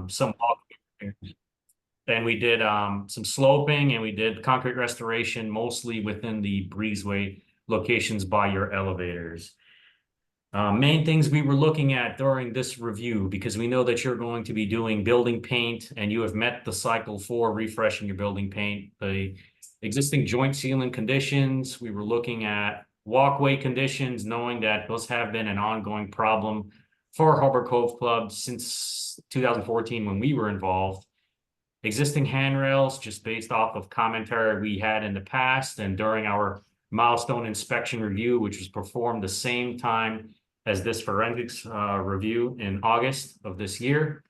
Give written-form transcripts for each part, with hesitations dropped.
some walk repairs. And we did some sloping and we did concrete restoration, mostly within the breezeway locations by your elevators. Main things we were looking at during this review, because we know that you're going to be doing building paint and you have met the cycle for refreshing your building paint. The existing joint sealing conditions, we were looking at walkway conditions, knowing that those have been an ongoing problem for Harbour Cove Club since 2014 when we were involved. Existing handrails, just based off of commentary we had in the past and during our milestone inspection review, which was performed the same time as this forensics review in August of this year.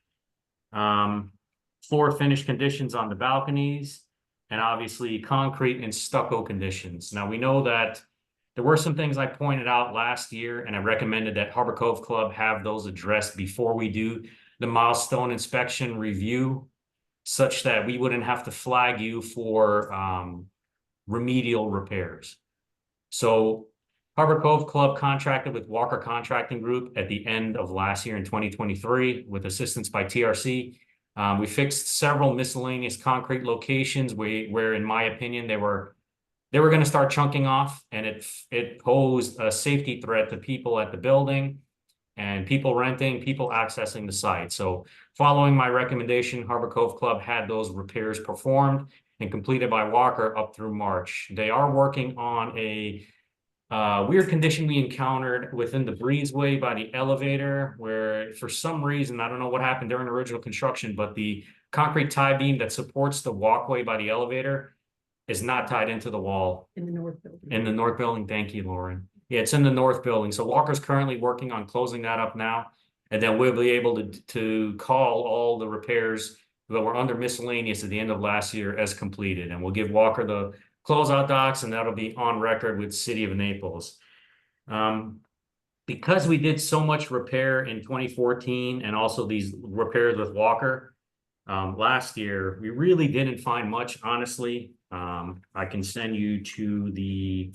Floor finish conditions on the balconies, and obviously concrete and stucco conditions. Now, we know that there were some things I pointed out last year, and I recommended that Harbour Cove Club have those addressed before we do the milestone inspection review, such that we wouldn't have to flag you for remedial repairs. So Harbour Cove Club contracted with Walker Contracting Group at the end of last year in 2023 with assistance by TRC. We fixed several miscellaneous concrete locations where in my opinion, they were going to start chunking off, and it posed a safety threat to people at the building and people renting, people accessing the site. So following my recommendation, Harbour Cove Club had those repairs performed and completed by Walker up through March. They are working on a weird condition we encountered within the breezeway by the elevator, where for some reason, I don't know what happened during original construction, but the concrete tie beam that supports the walkway by the elevator is not tied into the wall. In the north building. In the north building. Thank you, Lauren. Yeah, it's in the north building. So Walker's currently working on closing that up now. And then we'll be able to call all the repairs that were under miscellaneous at the end of last year as completed. And we'll give Walker the closeout docs, and that'll be on record with City of Naples. Because we did so much repair in 2014 and also these repairs with Walker last year, we really didn't find much, honestly. I can send you to the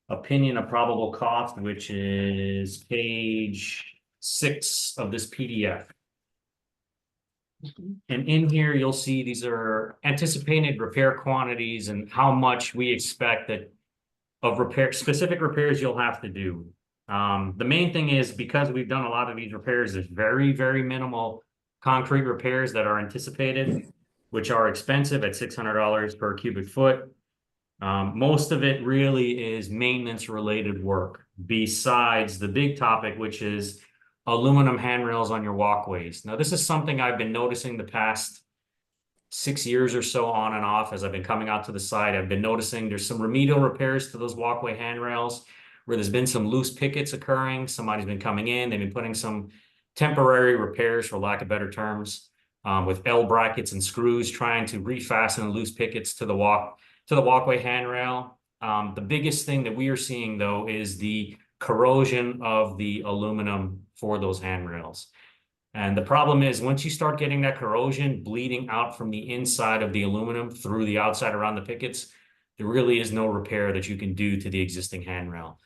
opinion of probable cost, which is page 6 of this PDF. And in here, you'll see these are anticipated repair quantities and how much we expect that of specific repairs you'll have to do. The main thing is, because we've done a lot of these repairs, there's very, very minimal concrete repairs that are anticipated, which are expensive at $600 per cubic foot. Most of it really is maintenance related work, besides the big topic, which is aluminum handrails on your walkways. Now, this is something I've been noticing the past 6 years or so on and off as I've been coming out to the site. I've been noticing there's some remedial repairs to those walkway handrails where there's been some loose pickets occurring. Somebody's been coming in, they've been putting some temporary repairs, for lack of better terms, with L brackets and screws, trying to refasten loose pickets to the walkway handrail. The biggest thing that we are seeing, though, is the corrosion of the aluminum for those handrails. And the problem is, once you start getting that corrosion bleeding out from the inside of the aluminum through the outside around the pickets, there really is no repair that you can do to the existing handrail.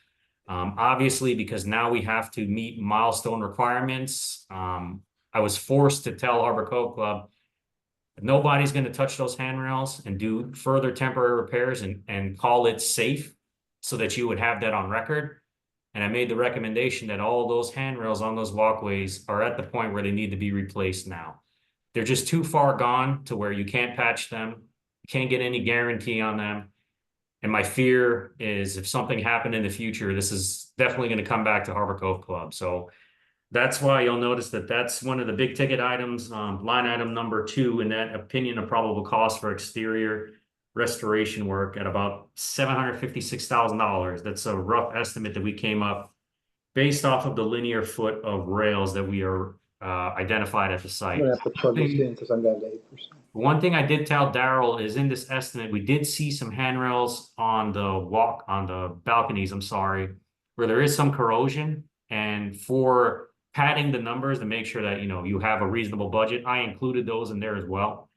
Obviously, because now we have to meet milestone requirements, I was forced to tell Harbour Cove Club, nobody's going to touch those handrails and do further temporary repairs and call it safe, so that you would have that on record. And I made the recommendation that all those handrails on those walkways are at the point where they need to be replaced now. They're just too far gone to where you can't patch them, you can't get any guarantee on them. And my fear is, if something happened in the future, this is definitely going to come back to Harbour Cove Club. So that's why you'll notice that that's one of the big ticket items, line item number 2 in that opinion of probable cost for exterior restoration work at about $756,000. That's a rough estimate that we came up based off of the linear foot of rails that we are identified at the site. I'm gonna have to plug this in because I'm down to 8%. One thing I did tell Daryl is, in this estimate, we did see some handrails on the balconies, I'm sorry, where there is some corrosion. And for padding the numbers to make sure that, you know, you have a reasonable budget, I included those in there as well.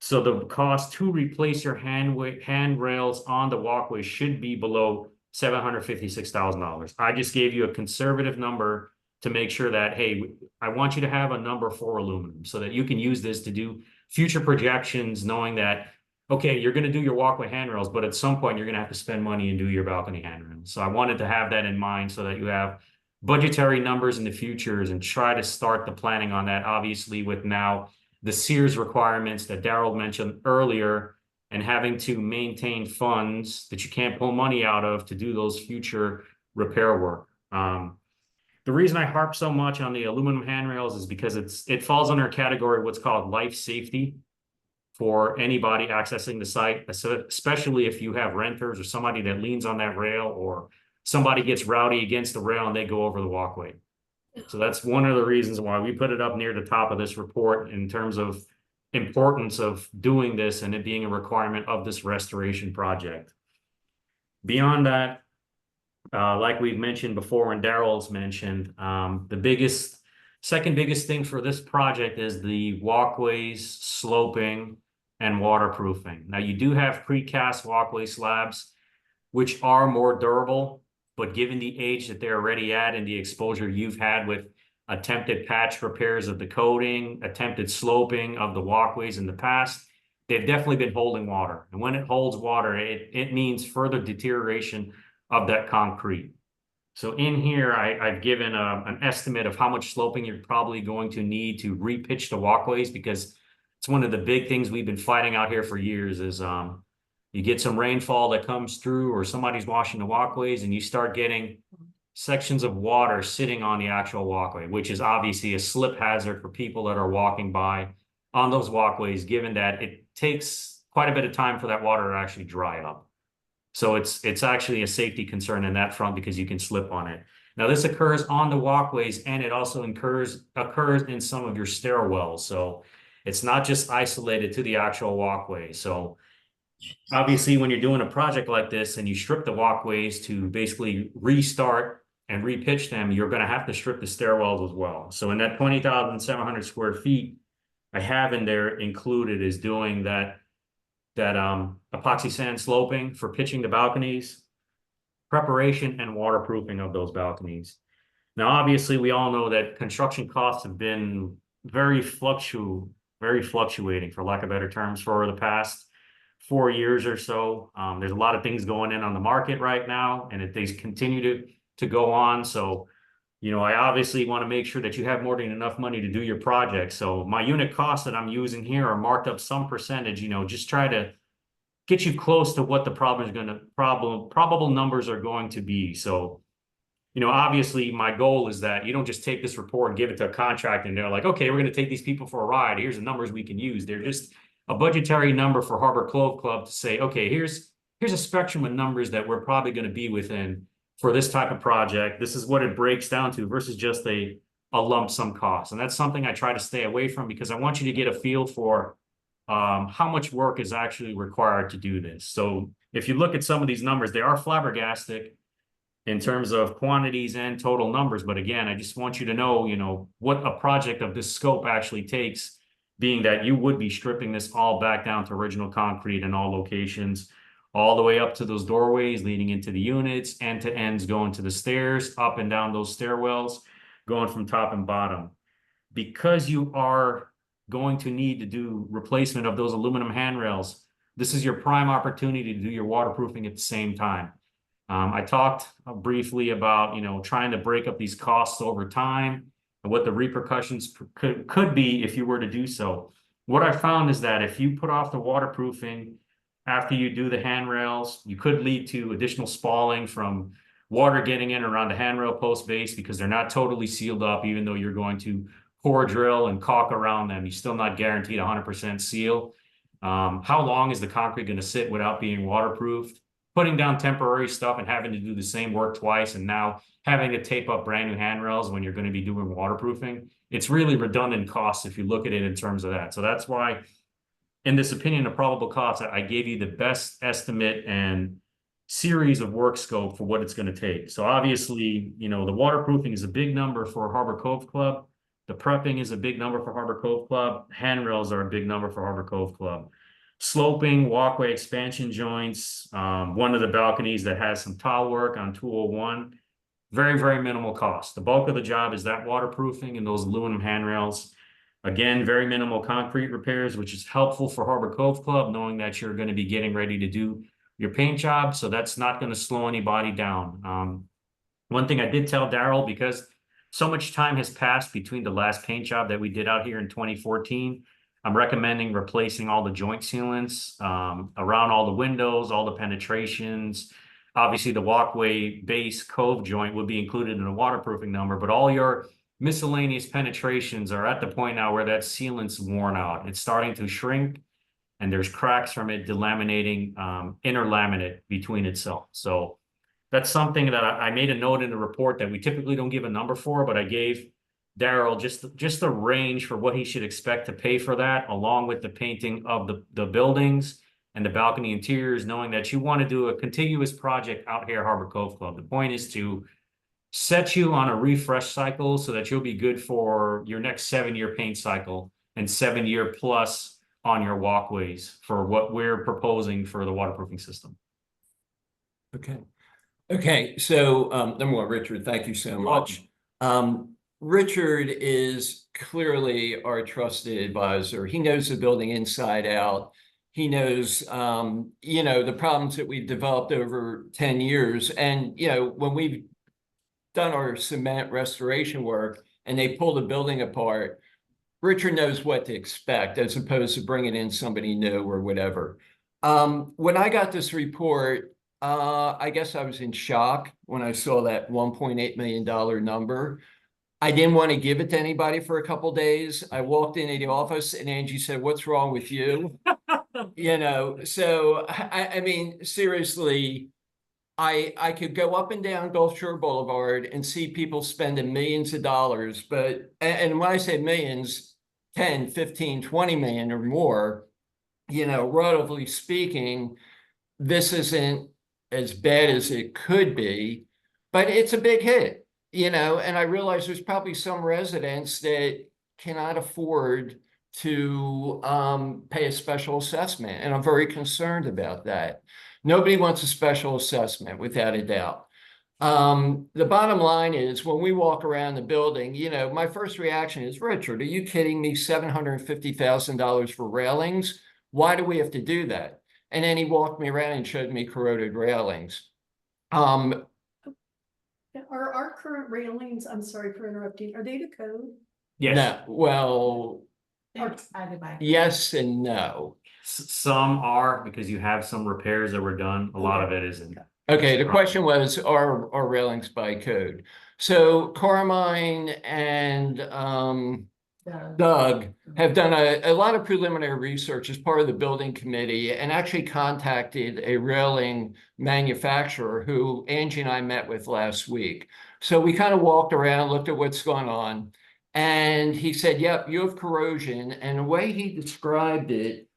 So the cost to replace your handrails on the walkway should be below $756,000. I just gave you a conservative number to make sure that, hey, I want you to have a number for aluminum so that you can use this to do future projections, knowing that, okay, you're going to do your walkway handrails, but at some point you're going to have to spend money and do your balcony handrails. So I wanted to have that in mind so that you have budgetary numbers in the futures and try to start the planning on that, obviously, with now the Sears requirements that Daryl mentioned earlier and having to maintain funds that you can't pull money out of to do those future repair work. The reason I harp so much on the aluminum handrails is because it falls under a category what's called life safety for anybody accessing the site, especially if you have renters or somebody that leans on that rail or somebody gets rowdy against the rail and they go over the walkway. So that's one of the reasons why we put it up near the top of this report in terms of importance of doing this and it being a requirement of this restoration project. Beyond that, like we've mentioned before and Daryl's mentioned, the second biggest thing for this project is the walkways, sloping, and waterproofing. Now you do have precast walkway slabs, which are more durable, but given the age that they're already at and the exposure you've had with attempted patch repairs of the coating, attempted sloping of the walkways in the past, they've definitely been holding water. And when it holds water, it means further deterioration of that concrete. So in here, I've given an estimate of how much sloping you're probably going to need to repitch the walkways, because it's one of the big things we've been fighting out here for years is you get some rainfall that comes through or somebody's washing the walkways and you start getting sections of water sitting on the actual walkway, which is obviously a slip hazard for people that are walking by on those walkways, given that it takes quite a bit of time for that water to actually dry up. So it's actually a safety concern in that front because you can slip on it. Now this occurs on the walkways and it also occurs in some of your stairwells. So it's not just isolated to the actual walkway. So obviously when you're doing a project like this and you strip the walkways to basically restart and repitch them, you're going to have to strip the stairwells as well. So in that 20,700 square feet I have in there included is doing that epoxy sand sloping for pitching the balconies, preparation and waterproofing of those balconies. Now, obviously, we all know that construction costs have been very fluctuating, for lack of better terms, for the past 4 years or so. There's a lot of things going in on the market right now, and they continue to go on. So, I obviously want to make sure that you have more than enough money to do your project. So my unit costs that I'm using here are marked up some percentage, just try to get you close to what the probable numbers are going to be. So, obviously my goal is that you don't just take this report and give it to a contractor and they're like, okay, we're going to take these people for a ride. Here's the numbers we can use. They're just a budgetary number for Harbour Cove Club to say, okay, here's a spectrum of numbers that we're probably going to be within for this type of project. This is what it breaks down to versus just a lump sum cost. And that's something I try to stay away from because I want you to get a feel for how much work is actually required to do this. So if you look at some of these numbers, they are flabbergastic in terms of quantities and total numbers. But again, I just want you to know, what a project of this scope actually takes, being that you would be stripping this all back down to original concrete in all locations, all the way up to those doorways leading into the units, end to ends going to the stairs, up and down those stairwells, going from top and bottom. Because you are going to need to do replacement of those aluminum handrails, this is your prime opportunity to do your waterproofing at the same time. I talked briefly about, trying to break up these costs over time and what the repercussions could be if you were to do so. What I found is that if you put off the waterproofing after you do the handrails, you could lead to additional spalling from water getting in around the handrail post base because they're not totally sealed up, even though you're going to core drill and caulk around them. You're still not guaranteed 100% seal. How long is the concrete going to sit without being waterproofed? Putting down temporary stuff and having to do the same work twice and now having to tape up brand new handrails when you're going to be doing waterproofing. It's really redundant costs if you look at it in terms of that. So that's why in this opinion of probable costs, I gave you the best estimate and series of work scope for what it's going to take. So obviously, the waterproofing is a big number for Harbour Cove Club. The prepping is a big number for Harbour Cove Club. Handrails are a big number for Harbour Cove Club. Sloping, walkway expansion joints, one of the balconies that has some tile work on 201. Very, very minimal cost. The bulk of the job is that waterproofing and those aluminum handrails. Again, very minimal concrete repairs, which is helpful for Harbour Cove Club, knowing that you're going to be getting ready to do your paint job. So that's not going to slow anybody down. One thing I did tell Daryl, because so much time has passed between the last paint job that we did out here in 2014, I'm recommending replacing all the joint sealants around all the windows, all the penetrations. Obviously, the walkway base cove joint would be included in the waterproofing number, but all your miscellaneous penetrations are at the point now where that sealant's worn out. It's starting to shrink, and there's cracks from it delaminating inner laminate between itself. So that's something that I made a note in the report that we typically don't give a number for, but I gave Daryl just the range for what he should expect to pay for that, along with the painting of the buildings and the balcony interiors, knowing that you want to do a contiguous project out here at Harbour Cove Club. The point is to set you on a refresh cycle so that you'll be good for your next 7-year paint cycle and 7-year plus on your walkways for what we're proposing for the waterproofing system. Okay. Okay, so number one, Richard, thank you so much. Richard is clearly our trusted advisor. He knows the building inside out. He knows, the problems that we've developed over 10 years. And, when we've done our cement restoration work and they pull the building apart, Richard knows what to expect as opposed to bringing in somebody new or whatever. When I got this report, I guess I was in shock when I saw that $1.8 million number. I didn't want to give it to anybody for a couple of days. I walked into the office and Angie said, "What's wrong with you?" So I mean, seriously, I could go up and down Gulf Shore Boulevard and see people spending millions of dollars. But, and when I say millions, 10, 15, 20 million or more, relatively speaking, this isn't as bad as it could be, but it's a big hit, and I realize there's probably some residents that cannot afford to pay a special assessment, and I'm very concerned about that. Nobody wants a special assessment, without a doubt. The bottom line is when we walk around the building, my first reaction is, Richard, are you kidding me? $750,000 for railings? Why do we have to do that? And then he walked me around and showed me corroded railings. Are our current railings, I'm sorry for interrupting, are they to code? Yes. No, well, Or- yes and no. Some are, because you have some repairs that were done. A lot of it isn't. Okay, the question was, are railings by code? So Carmine and Doug have done a lot of preliminary research as part of the building committee and actually contacted a railing manufacturer who Angie and I met with last week. So we kind of walked around, looked at what's going on, and he said, yep, you have corrosion. And the way he described it,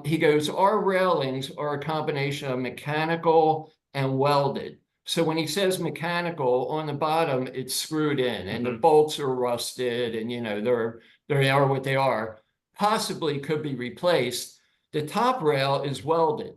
he goes, our railings are a combination of mechanical and welded. So when he says mechanical, on the bottom, it's screwed in and the bolts are rusted and, they are what they are, possibly could be replaced. The top rail is welded.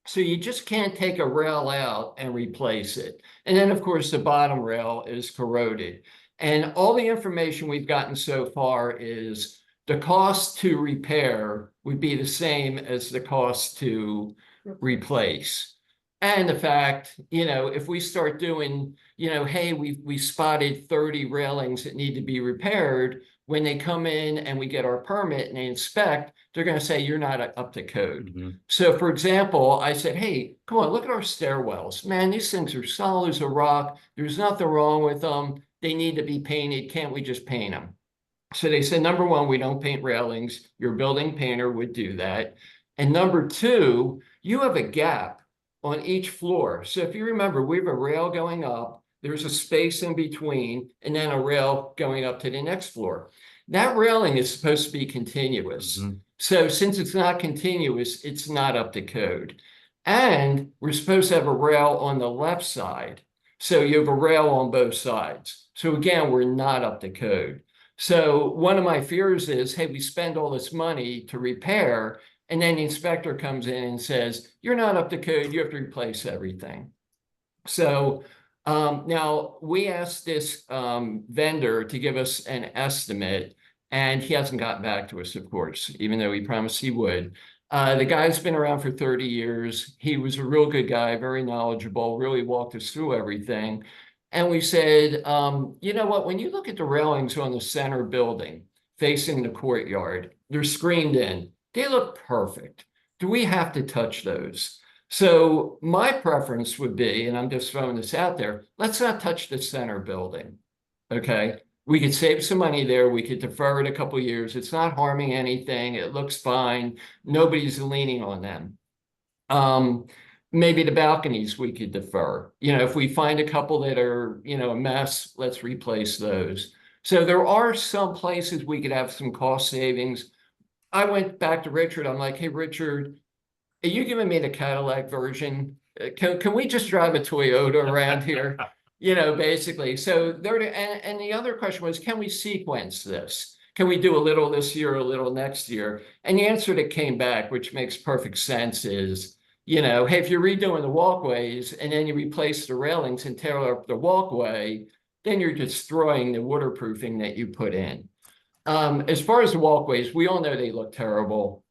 So you just can't take a rail out and replace it. And then, of course, the bottom rail is corroded. And all the information we've gotten so far is the cost to repair would be the same as the cost to replace. And the fact, if we start doing, hey, we spotted 30 railings that need to be repaired, when they come in and we get our permit and they inspect, they're going to say, you're not up to code. So for example, I said, hey, come on, look at our stairwells. Man, these things are solid as a rock. There's nothing wrong with them. They need to be painted. Can't we just paint them? So they said, number one, we don't paint railings. Your building painter would do that. And number two, you have a gap on each floor. So if you remember, we have a rail going up, there's a space in between, and then a rail going up to the next floor. That railing is supposed to be continuous. So since it's not continuous, it's not up to code. And we're supposed to have a rail on the left side. So you have a rail on both sides. So again, we're not up to code. So one of my fears is, hey, we spend all this money to repair, and then the inspector comes in and says, you're not up to code, you have to replace everything. So Now, we asked this vendor to give us an estimate, and he hasn't gotten back to us, of course, even though he promised he would. The guy's been around for 30 years. He was a real good guy, very knowledgeable, really walked us through everything. And we said, you know what, when you look at the railings on the center building facing the courtyard, they're screened in. They look perfect. Do we have to touch those? So my preference would be, and I'm just throwing this out there, let's not touch the center building. Okay. We could save some money there. We could defer it a couple of years. It's not harming anything. It looks fine. Nobody's leaning on them. Maybe the balconies we could defer. You know, if we find a couple that are, you know, a mess, let's replace those. So there are some places we could have some cost savings. I went back to Richard. I'm like, hey, Richard, are you giving me the Cadillac version? Can we just drive a Toyota around here? You know, basically. So there, and the other question was, can we sequence this? Can we do a little this year, a little next year? And the answer that came back, which makes perfect sense, is, you know, hey, if you're redoing the walkways and then you replace the railings and tear up the walkway, then you're destroying the waterproofing that you put in. As far as the walkways, we all know they look terrible,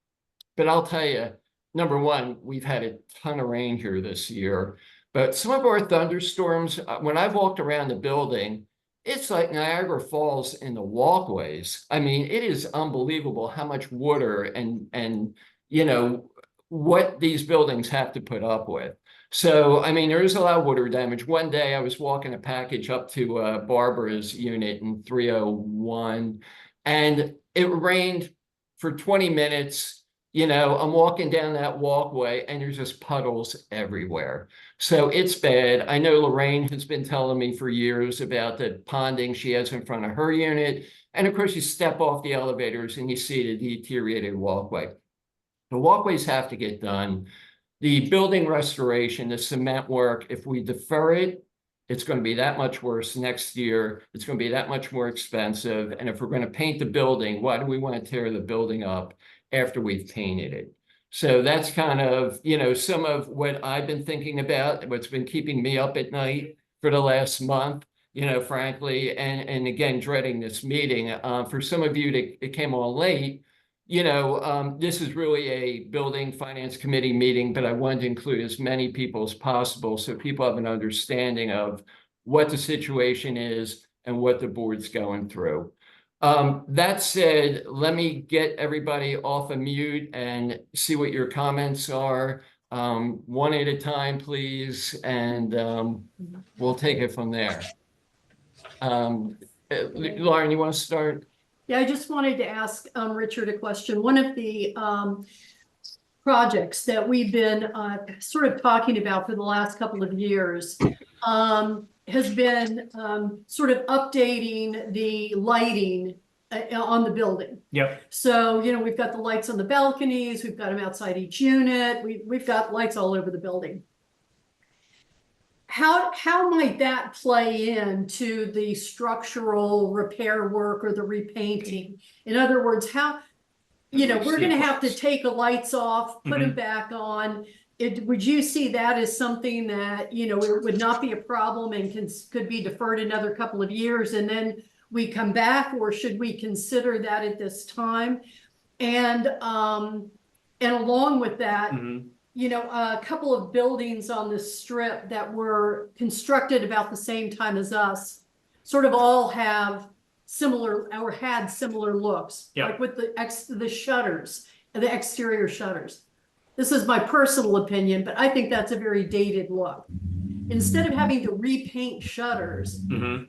but I'll tell you, number one, we've had a ton of rain here this year, but some of our thunderstorms, when I've walked around the building, it's like Niagara Falls in the walkways. I mean, it is unbelievable how much water and you know, what these buildings have to put up with. So, I mean, there is a lot of water damage. One day I was walking a package up to Barbara's unit in 301, and it rained for 20 minutes. You know, I'm walking down that walkway and there's just puddles everywhere. So it's bad. I know Lorraine has been telling me for years about the ponding she has in front of her unit. And of course, you step off the elevators and you see the deteriorated walkway. The walkways have to get done. The building restoration, the cement work, if we defer it, it's going to be that much worse next year. It's going to be that much more expensive. And if we're going to paint the building, why do we want to tear the building up after we've painted it? So that's kind of, you know, some of what I've been thinking about, what's been keeping me up at night for the last month, you know, frankly, and again, dreading this meeting. For some of you that came on late, you know, this is really a building finance committee meeting, but I wanted to include as many people as possible so people have an understanding of what the situation is and what the board's going through. That said, let me get everybody off of mute and see what your comments are. One at a time, please, and we'll take it from there. Lauren, you want to start? Yeah, I just wanted to ask Richard a question. One of the projects that we've been sort of talking about for the last couple of years has been sort of updating the lighting on the building. Yep. So, you know, we've got the lights on the balconies, we've got them outside each unit, we've got lights all over the building. How might that play into the structural repair work or the repainting? In other words, how, you know, we're going to have to take the lights off, put them back on. Would you see that as something that, you know, it would not be a problem and could be deferred another couple of years and then we come back, or should we consider that at this time? And along with that, you know, a couple of buildings on the strip that were constructed about the same time as us, sort of all have similar or had similar looks, like with the shutters, the exterior shutters. This is my personal opinion, but I think that's a very dated look. Instead of having to repaint shutters,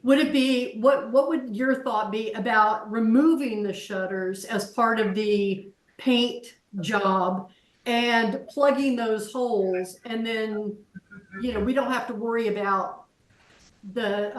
would it be, what would your thought be about removing the shutters as part of the paint job and plugging those holes, and then, you know, we don't have to worry about the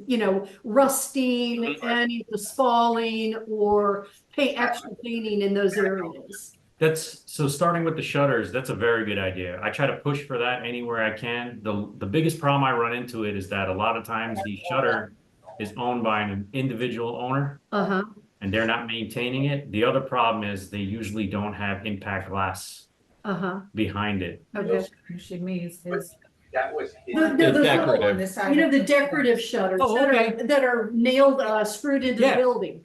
you know, rusting and the spalling or extra painting in those areas? That's so starting with the shutters, that's a very good idea. I try to push for that anywhere I can. The biggest problem I run into it is that a lot of times the shutter is owned by an individual owner and they're not maintaining it. The other problem is they usually don't have impact glass behind it. Okay. She means his That was. The decorative. The decorative shutters Oh, okay. that are nailed, screwed into the Yeah. building.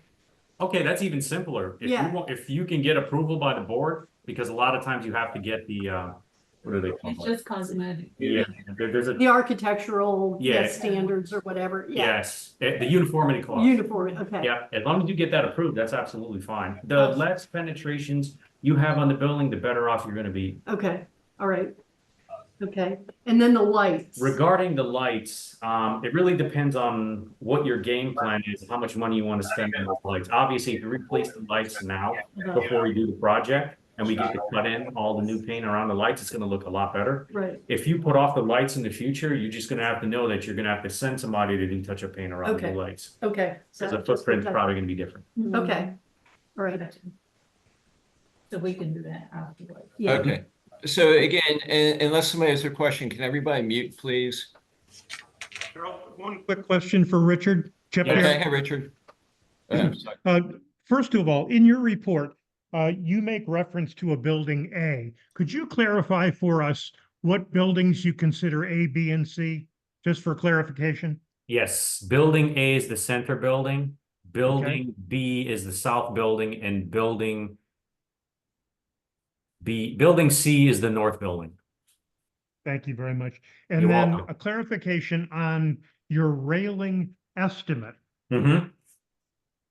Okay, that's even simpler. If Yeah. you want, if you can get approval by the board, because a lot of times you have to get the, what are they It's called? just cosmetic. Yeah, there's a, The architectural Yeah. standards or whatever. Yeah. yes, the uniformity clause. Uniform. Okay. Yeah, as long as you get that approved, that's absolutely fine. The less penetrations you have on the building, the better off you're gonna be. Okay. All right. Okay. And then the lights. Regarding the lights, it really depends on what your game plan is, how much money you want to spend on those lights. Obviously, if you replace the lights now before you do the project, and we get to cut in all the new paint around the lights, it's gonna look a lot better. Right. If you put off the lights in the future, you're just gonna have to know that you're gonna have to send somebody to do touch-up paint around the Okay. lights. Okay. Because the footprint's probably gonna be different. Okay. All right. So we can do that afterwards. Yeah. Okay. So again, unless somebody has a question, can everybody mute, please? Harold, one quick question for Richard. Chip Yes. Okay, here. hey, Richard. Sorry. First of all, in your report, you make reference to a building A. Could you clarify for us what buildings you consider A, B, and C, just for clarification? Yes, building A is the center building, building B is the south building, and building C is the north building. Thank you very much. And You're then welcome. a clarification on your railing estimate. Mm-hmm.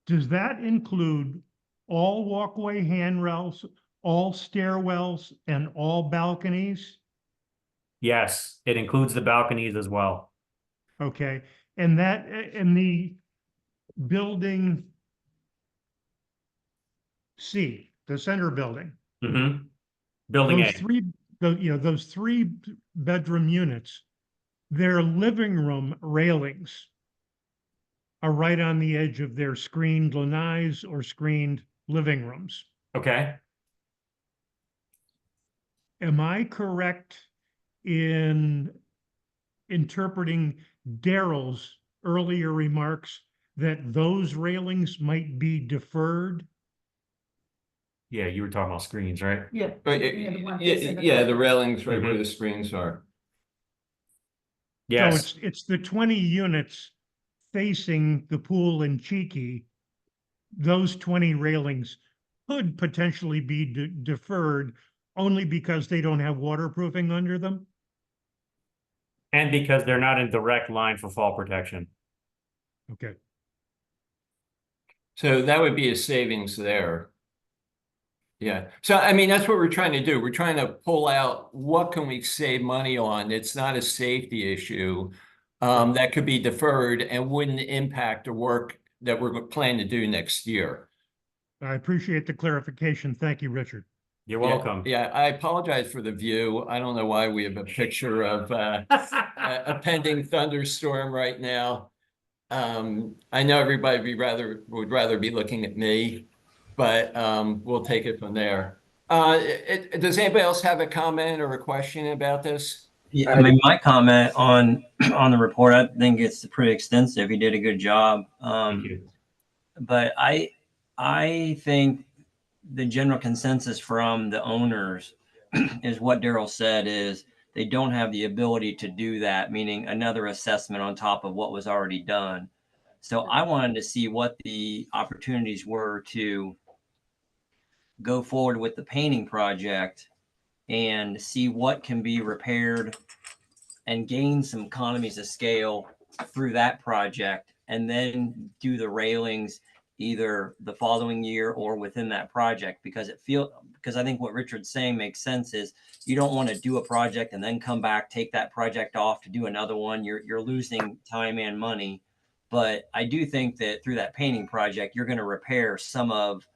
Does that include all walkway handrails, all stairwells, and all balconies? Yes, it includes the balconies as well. Okay, and that, in the building C, the center building, Mm-hmm. Building those A. three, those 3-bedroom units, their living room railings are right on the edge of their screened lanais or screened living rooms. Okay. Am I correct in interpreting Daryl's earlier remarks that those railings might be deferred? Yeah, you were talking about screens, right? Yeah. Yeah, the railings right where the screens are. Yes. So it's the 20 units facing the pool in Cheeky. Those 20 railings could potentially be deferred only because they don't have waterproofing under them? And because they're not in direct line for fall protection. Okay. So that would be a savings there. Yeah. So, I mean, that's what we're trying to do. We're trying to pull out what can we save money on. It's not a safety issue that could be deferred and wouldn't impact the work that we're planning to do next year. I appreciate the clarification. Thank you, Richard. You're welcome. Yeah, I apologize for the view. I don't know why we have a picture of a pending thunderstorm right now. I know everybody would rather be looking at me, but we'll take it from there. Does anybody else have a comment or a question about this? Yeah, I mean, my comment on the report, I think it's pretty extensive. He did a good job. Thank you. But I think the general consensus from the owners is what Daryl said is they don't have the ability to do that, meaning another assessment on top of what was already done. So I wanted to see what the opportunities were to go forward with the painting project and see what can be repaired and gain some economies of scale through that project, and then do the railings either the following year or within that project, because I think what Richard's saying makes sense is you don't want to do a project and then come back, take that project off to do another one. You're losing time and money. But I do think that through that painting project, you're going to repair some of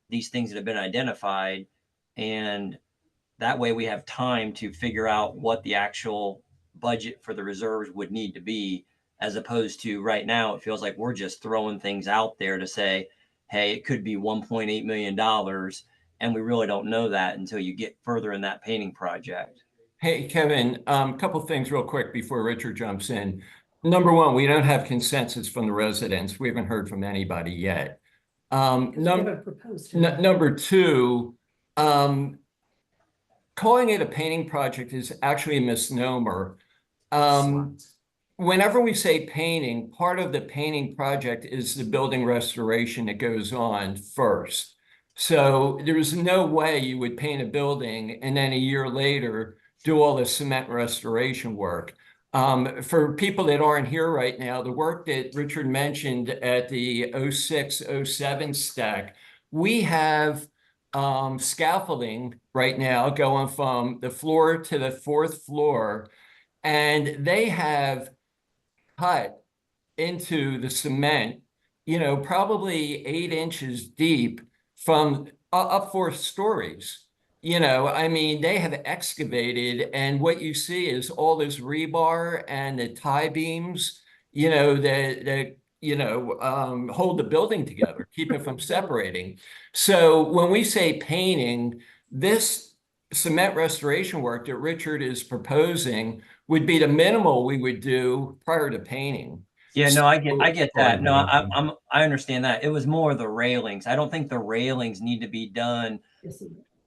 these things that have been identified. And that way we have time to figure out what the actual budget for the reserves would need to be, as opposed to right now, it feels like we're just throwing things out there to say, hey, it could be $1.8 million. And we really don't know that until you get further in that painting project. Hey, Kevin, a couple of things real quick before Richard jumps in. Number one, we don't have consensus from the residents. We haven't heard from anybody yet. Number two, calling it a painting project is actually a misnomer. Whenever we say painting, part of the painting project is the building restoration that goes on first. So there's no way you would paint a building and then a year later do all the cement restoration work. For people that aren't here right now, the work that Richard mentioned at the 06, 07 stack, we have scaffolding right now going from the floor to the fourth floor, and they have cut into the cement, probably 8 inches deep from up 4 stories. I mean, they have excavated, and what you see is all this rebar and the tie beams, that hold the building together, keep it from separating. So when we say painting, this cement restoration work that Richard is proposing would be the minimal we would do prior to painting. Yeah, no, I get that. No, I understand that. It was more the railings. I don't think the railings need to be done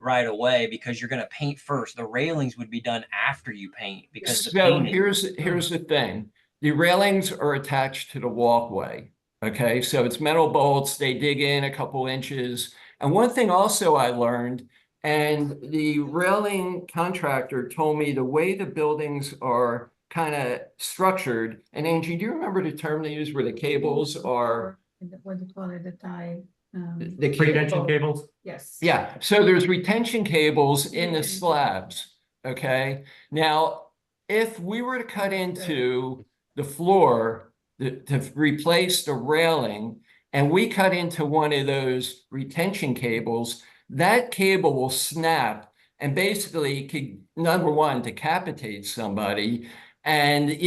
right away because you're going to paint first. The railings would be done after you paint because the So painting. here's the thing. The railings are attached to the walkway. Okay, so it's metal bolts. They dig in a couple inches. And one thing also I learned, and the railing contractor told me the way the buildings are kind of structured. And Angie, do you remember the term they use where the cables are? What do you call it, the tie? The Retention cables? Yes. Yeah, so there's retention cables in the slabs, okay? Now, if we were to cut into the floor to replace the railing, and we cut into one of those retention cables, that cable will snap and basically could, number one, decapitate somebody and,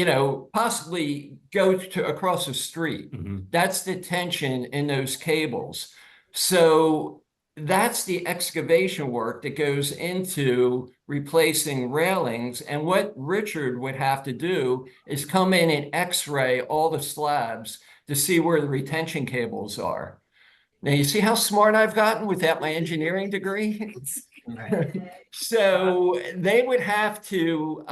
possibly go across the street. That's the tension in those cables. So that's the excavation work that goes into replacing railings. And what Richard would have to do is come in and x-ray all the slabs to see where the retention cables are. Now, you see how smart I've gotten without my engineering degree? So they would have to,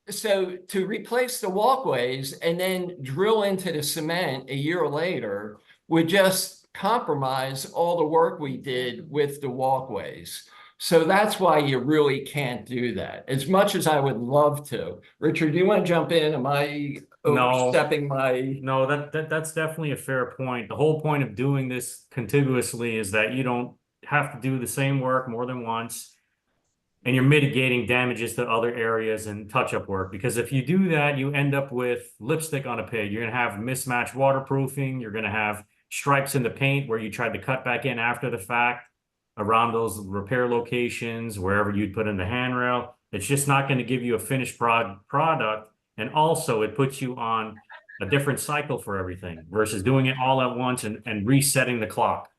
so to replace the walkways and then drill into the cement a year later would just compromise all the work we did with the walkways. So that's why you really can't do that, as much as I would love to. Richard, do you want to jump in? Am I overstepping my? No, that's definitely a fair point. The whole point of doing this contiguously is that you don't have to do the same work more than once, and you're mitigating damages to other areas and touch-up work. Because if you do that, you end up with lipstick on a pig. You're gonna have mismatched waterproofing. You're gonna have stripes in the paint where you tried to cut back in after the fact around those repair locations, wherever you'd put in the handrail. It's just not going to give you a finished product. And also it puts you on a different cycle for everything versus doing it all at once and resetting the clock.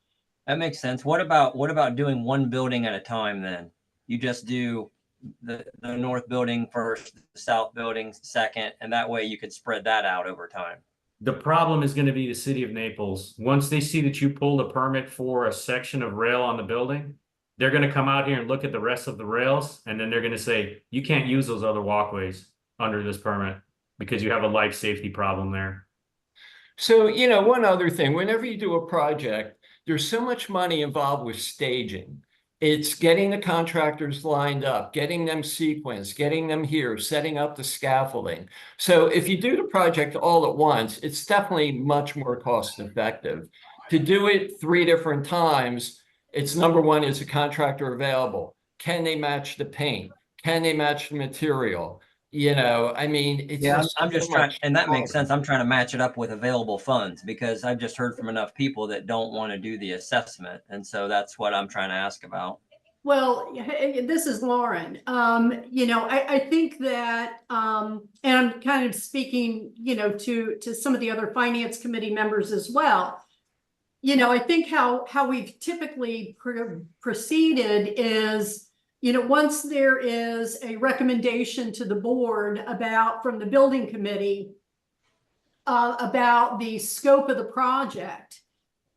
That makes sense. What about doing one building at a time then? You just do the north building first, the south building second, and that way you could spread that out over time. The problem is going to be the city of Naples. Once they see that you pulled a permit for a section of rail on the building, they're going to come out here and look at the rest of the rails. And then they're going to say, you can't use those other walkways under this permit because you have a life safety problem there. So, one other thing, whenever you do a project, there's so much money involved with staging. It's getting the contractors lined up, getting them sequenced, getting them here, setting up the scaffolding. So if you do the project all at once, it's definitely much more cost effective. To do it 3 different times, it's number one, is the contractor available? Can they match the paint? Can they match the material? I mean, it's I'm just trying, and that makes harder. sense. I'm trying to match it up with available funds because I've just heard from enough people that don't want to do the assessment. And so that's what I'm trying to ask about. Well, this is Lauren. I think that, and I'm kind of speaking, to some of the other finance committee members as well. I think how we've typically proceeded is, once there is a recommendation to the board from the building committee about the scope of the project,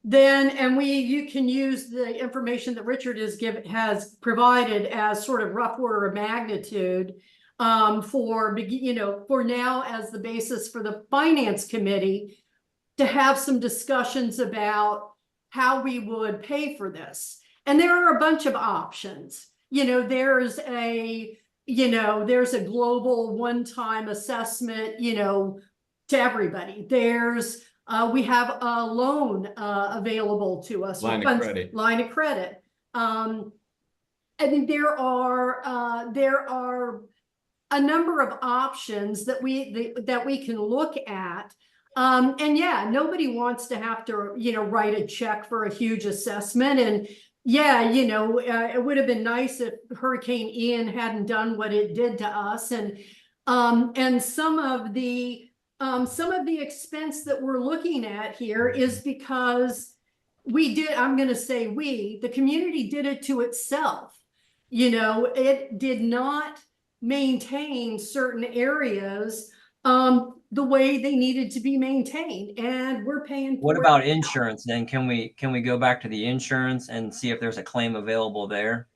then, and you can use the information that Richard has provided as sort of rough order of magnitude. for now as the basis for the finance committee to have some discussions about how we would pay for this. And there are a bunch of options. There's a global one-time assessment, to everybody. We have a loan available to us. Line of credit. Line of credit. I think there are a number of options that we can look at. And yeah, nobody wants to have to, write a check for a huge assessment. And yeah, it would have been nice if Hurricane Ian hadn't done what it did to us. And some of the expense that we're looking at here is because the community did it to itself. It did not maintain certain areas the way they needed to be maintained, and we're paying for What it about now. insurance then? Can we go back to the insurance and see if there's a claim available there?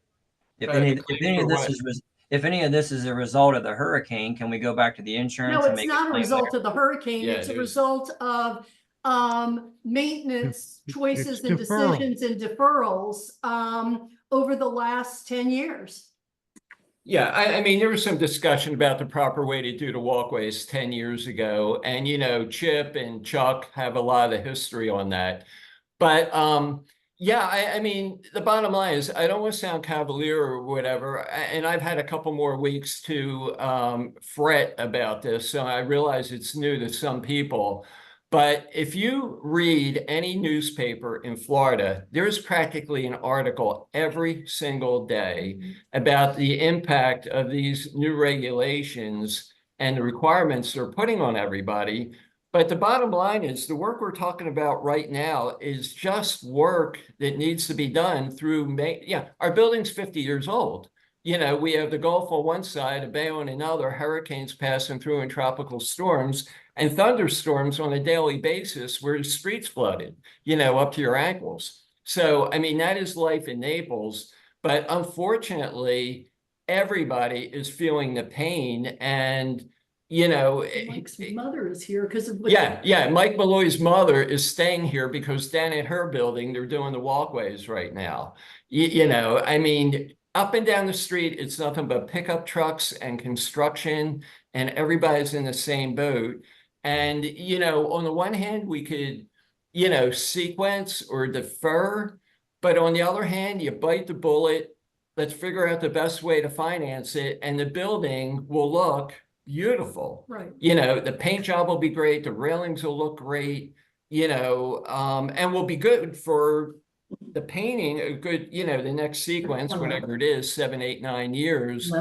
If any claim of for this what? if any of this is a result of the hurricane, can we go back to the insurance No, and it's make not a claim result there? of the hurricane. Yeah, It's a there's- result of maintenance choices It's and deferral. decisions and deferrals over the last 10 years. Yeah, I mean, there was some discussion about the proper way to do the walkways 10 years ago. And, Chip and Chuck have a lot of history on that. But yeah, I mean, the bottom line is I don't want to sound cavalier or whatever. And I've had a couple more weeks to fret about this. So I realize it's new to some people. But if you read any newspaper in Florida, there's practically an article every single day about the impact of these new regulations and the requirements they're putting on everybody. But the bottom line is the work we're talking about right now is just work that needs to be done through our building's 50 years old. We have the Gulf on one side, a bay on another, hurricanes passing through and tropical storms and thunderstorms on a daily basis where the streets flooded, up to your ankles. So, I mean, that is life in Naples. But unfortunately, everybody is feeling the pain. And, Mike's mother is here because of Mike Malloy's mother is staying here because down at her building, they're doing the walkways right now. I mean, up and down the street, it's nothing but pickup trucks and construction, and everybody's in the same boat. And, on the one hand, we could, sequence or defer, but on the other hand, you bite the bullet. Let's figure out the best way to finance it, and the building will look beautiful. Right. The paint job will be great. The railings will look great, and will be good for the painting, a good, the next sequence, whatever it is, 7, 8, 9 years.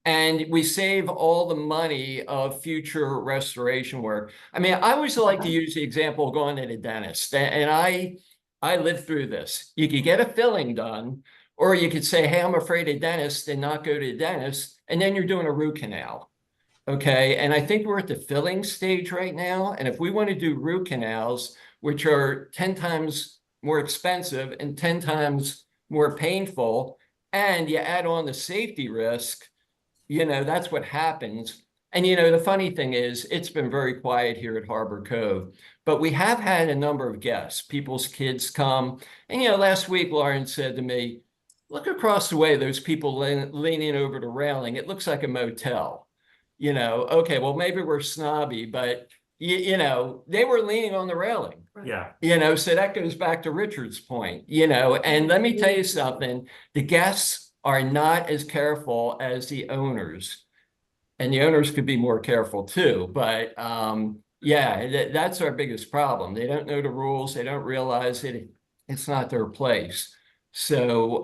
And we save all the money of future restoration work. I mean, I always like to use the example of going to the dentist, and I lived through this. You could get a filling done, or you could say, hey, I'm afraid of dentists, and not go to the dentist, and then you're doing a root canal. Okay, and I think we're at the filling stage right now. And if we want to do root canals, which are 10 times more expensive and 10 times more painful, and you add on the safety risk, that's what happens. And, the funny thing is, it's been very quiet here at Harbour Cove, but we have had a number of guests. People's kids come. And, last week, Lauren said to me, look across the way, those people leaning over the railing. It looks like a motel. Okay, well, maybe we're snobby, but, they were leaning on the railing. Yeah. So that goes back to Richard's point, and let me tell you something, the guests are not as careful as the owners, and the owners could be more careful too. But that's our biggest problem. They don't know the rules. They don't realize it's not their place. So,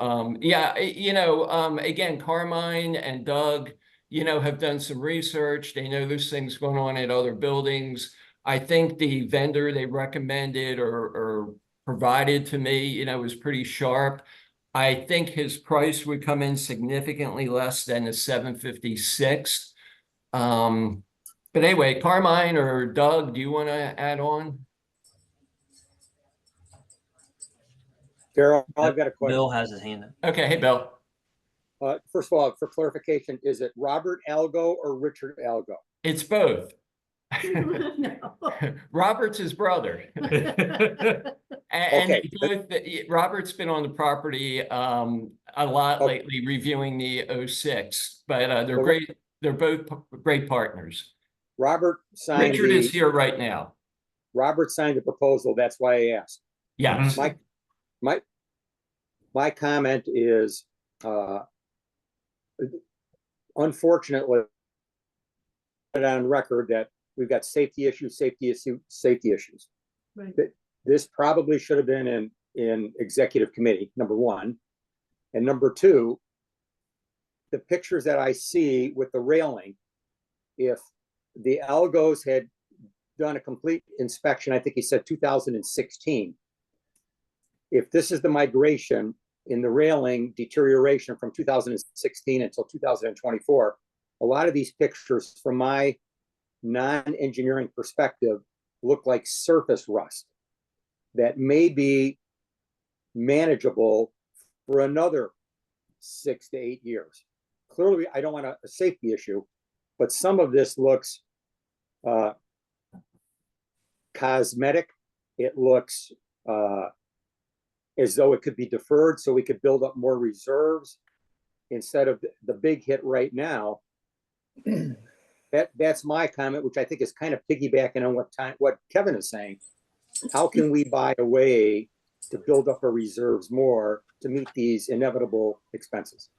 again, Carmine and Doug, have done some research. They know there's things going on at other buildings. I think the vendor they recommended or provided to me, was pretty sharp. I think his price would come in significantly less than the $756. But anyway, Carmine or Doug, do you want to add on? Daryl, I've got a question. Bill has his hand up. Okay, hey, Bill. first of all, for clarification, is it Robert Algo or Richard Algo? It's both. No. Robert's his brother. And Okay. Robert's been on the property a lot Okay. lately, reviewing the 06, but they're Well, great. They're both great partners. Robert signed Richard is the, here right now. Robert signed the proposal. That's why I asked. Yes. My comment is, unfortunately, on record that we've got safety issues. Right. This probably should have been in executive committee, number one. And number two, the pictures that I see with the railing, if the Algos had done a complete inspection, I think he said 2016. If this is the migration in the railing deterioration from 2016 until 2024, a lot of these pictures from my non-engineering perspective look like surface rust that may be manageable for another 6 to 8 years. Clearly, I don't want a safety issue, but some of this looks cosmetic. It looks as though it could be deferred so we could build up more reserves instead of the big hit right now. That's my comment, which I think is kind of piggybacking on what Kevin is saying. How can we buy a way to build up our reserves more to meet these inevitable expenses?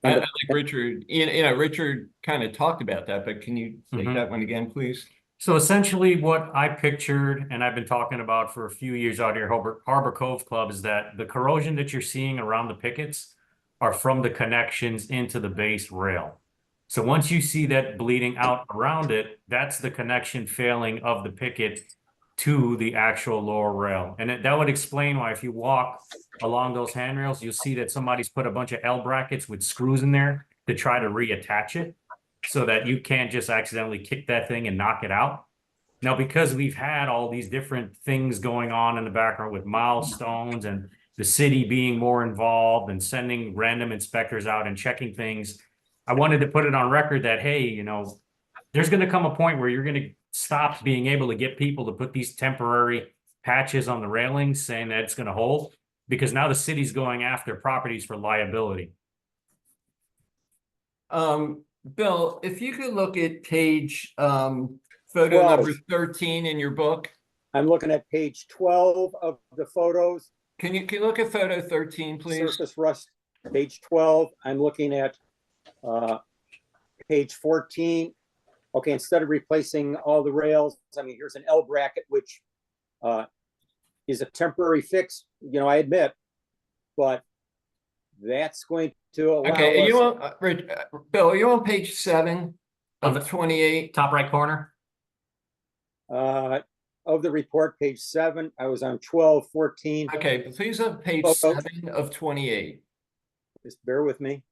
I like Richard. Richard kind of talked about that, but can you take that one again, please? So essentially what I pictured, and I've been talking about for a few years out here, Harbour Cove Club, is that the corrosion that you're seeing around the pickets are from the connections into the base rail. So once you see that bleeding out around it, that's the connection failing of the picket to the actual lower rail. And that would explain why if you walk along those handrails, you'll see that somebody's put a bunch of L brackets with screws in there to try to reattach it so that you can't just accidentally kick that thing and knock it out. Now, because we've had all these different things going on in the background with milestones and the city being more involved and sending random inspectors out and checking things, I wanted to put it on record that, hey, there's going to come a point where you're going to stop being able to get people to put these temporary patches on the railings saying that it's going to hold, because now the city's going after properties for liability. Bill, if you could look at page photo 12. number 13 in your book. I'm looking at page 12 of the photos. Can you look at photo 13, please? Surface rust, page 12. I'm looking at page 14. Okay, instead of replacing all the rails, I mean, here's an L bracket, which is a temporary fix, I admit, but that's going to allow Okay, us. you on Bill, are you on page 7 On of 28? Top right corner. Of the report, page 7. I was on 12, 14. Okay, please on page Oh, 7 of 28. Just bear with me.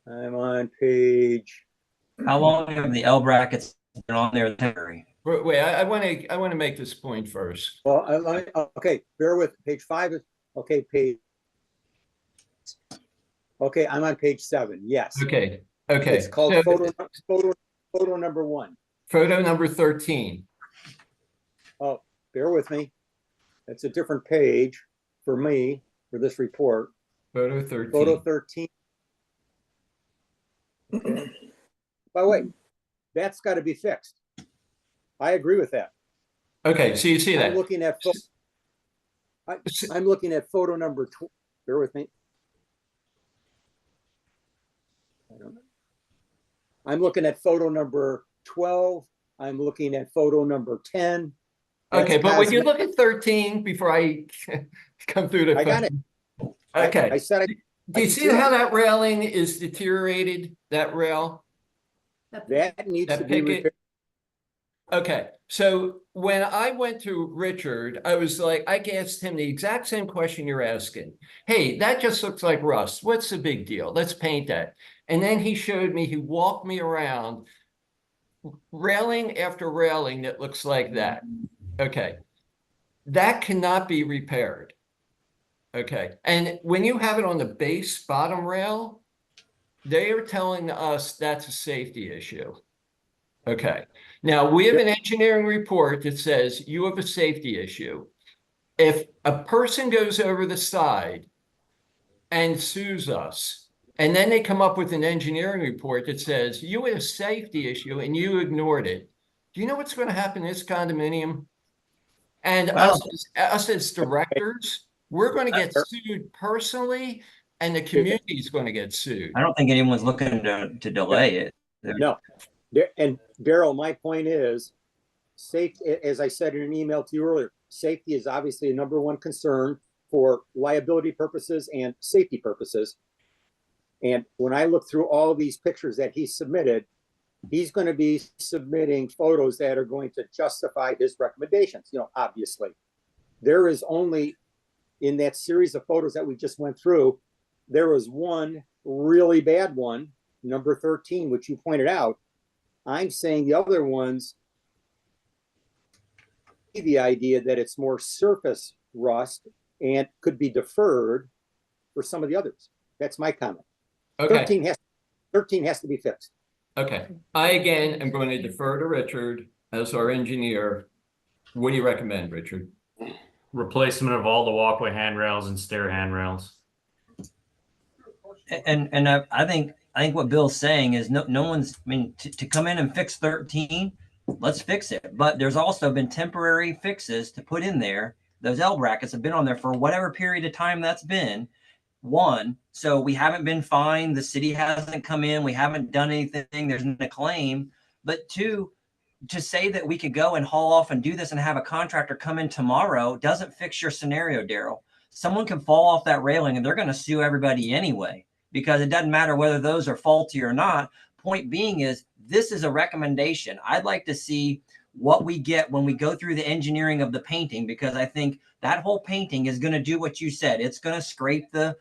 I'm on page. How long have the L brackets been on there temporary? Wait, I want to make this point first. Well, okay, bear with page 5. Okay, okay, I'm on page 7. Yes. Okay. It's called So, photo number 1. photo number 13. Oh, bear with me. That's a different page for me for this report. Photo 13. Photo 13. Okay. By the way, that's got to be fixed. I agree with that. Okay, so you see that. I'm looking at I'm looking at photo number 2. Bear with me. I'm looking at photo number 12. I'm looking at photo number 10. Okay, but when you cosmetic. look at 13 before I come through the. I got it. Okay. I said Do you see how that railing is deteriorated, that rail? that needs That to be picket? repaired. Okay, so when I went to Richard, I was like, I asked him the exact same question you're asking. Hey, that just looks like rust. What's the big deal? Let's paint that. And then he showed me, he walked me around railing after railing that looks like that. Okay, that cannot be repaired. Okay, and when you have it on the base bottom rail, they are telling us that's a safety issue. Okay, now we have an engineering report that says you have a safety issue. If a person goes over the side and sues us, and then they come up with an engineering report that says you had a safety issue and you ignored it, do you know what's going to happen in this condominium? And Well, us as directors, we're going to get sued personally, and the community is going to get sued. I don't think anyone's looking to delay it. No. And Daryl, my point is, as I said in an email to you earlier, safety is obviously a number one concern for liability purposes and safety purposes. And when I look through all these pictures that he submitted, he's going to be submitting photos that are going to justify his recommendations. Obviously, there is only, in that series of photos that we just went through, there was one really bad one, number 13, which you pointed out. I'm saying the other ones, the idea that it's more surface rust and could be deferred for some of the others. That's my comment. Okay. 13 has to be fixed. Okay. I again am going to defer to Richard as our engineer. What do you recommend, Richard? Replacement of all the walkway handrails and stair handrails. And I think what Bill's saying is no one's, I mean, to come in and fix 13, let's fix it. But there's also been temporary fixes to put in there. Those L brackets have been on there for whatever period of time that's been. One, so we haven't been fined. The city hasn't come in. We haven't done anything. There's no claim. But two, to say that we could go and haul off and do this and have a contractor come in tomorrow doesn't fix your scenario, Daryl. Someone can fall off that railing and they're going to sue everybody anyway, because it doesn't matter whether those are faulty or not. Point being is, this is a recommendation. I'd like to see what we get when we go through the engineering of the painting, because I think that whole painting is going to do what you said. It's going to scrape the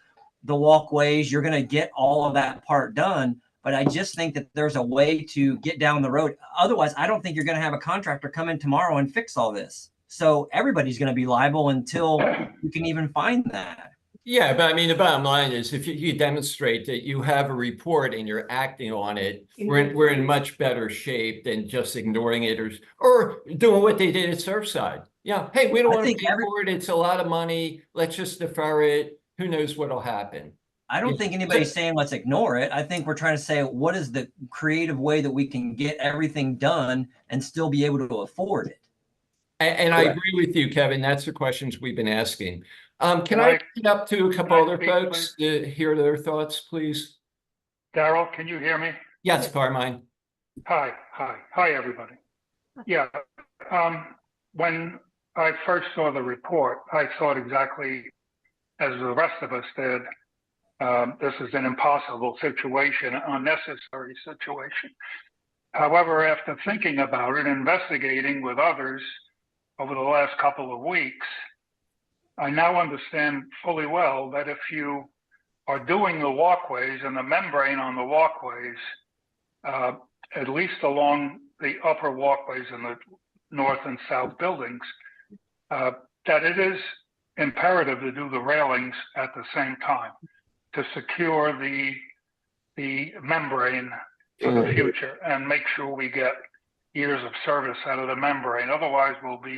walkways. You're going to get all of that part done. But I just think that there's a way to get down the road. Otherwise, I don't think you're going to have a contractor come in tomorrow and fix all this. So everybody's going to be liable until you can even find that. Yeah, but I mean, the bottom line is, if you demonstrate that you have a report and you're acting on it, we're in much better shape than just ignoring it or doing what they did at Surfside. Yeah, hey, we don't want to pay for it. It's a lot of money. Let's just defer it. Who knows what'll happen? I don't think anybody's saying let's ignore it. I think we're trying to say, what is the creative way that we can get everything done and still be able to afford it? And I agree with you, Kevin. That's the questions we've been asking. Can I get up to a couple other folks to hear their thoughts, please? Daryl, can you hear me? Yes, Carmine. Hi, everybody. Yeah, when I first saw the report, I thought exactly as the rest of us did. This is an impossible situation, an unnecessary situation. However, after thinking about it, investigating with others over the last couple of weeks, I now understand fully well that if you are doing the walkways and the membrane on the walkways, at least along the upper walkways in the north and south buildings, that it is imperative to do the railings at the same time to secure the membrane for the future and make sure we get years of service out of the membrane. Otherwise, we'll be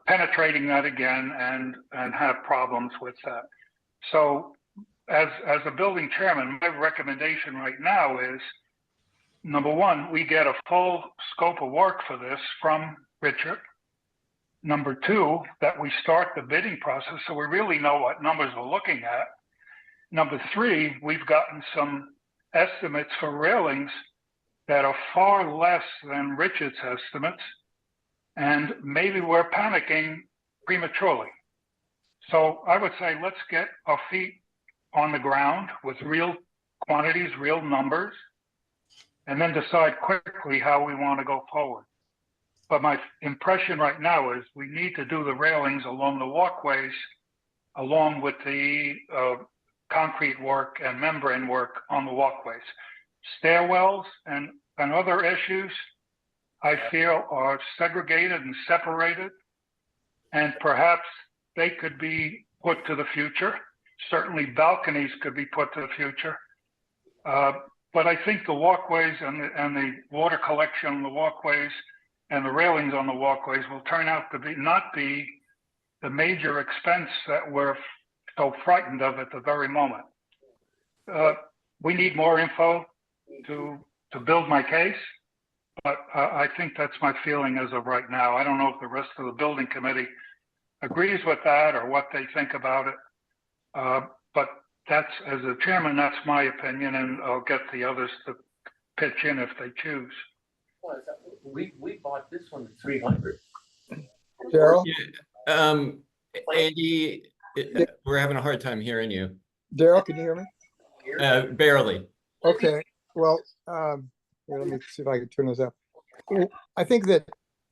penetrating that again and have problems with that. So as a building chairman, my recommendation right now is, number one, we get a full scope of work for this from Richard. Number two, that we start the bidding process so we really know what numbers we're looking at. Number three, we've gotten some estimates for railings that are far less than Richard's estimates, and maybe we're panicking prematurely. So I would say let's get our feet on the ground with real quantities, real numbers, and then decide quickly how we want to go forward. But my impression right now is we need to do the railings along the walkways, along with the concrete work and membrane work on the walkways. Stairwells and other issues, I feel, are segregated and separated, and perhaps they could be put to the future. Certainly balconies could be put to the future. But I think the walkways and the water collection on the walkways and the railings on the walkways will turn out to not be the major expense that we're so frightened of at the very moment. We need more info to build my case, but I think that's my feeling as of right now. I don't know if the rest of the building committee agrees with that or what they think about it. But that's, as a chairman, that's my opinion, and I'll get the others to pitch in if they choose. We bought this one at 300. Daryl, Andy, we're having a hard time hearing you. Daryl, can you hear me? Barely. Okay, well, here, let me see if I can turn this up. I think that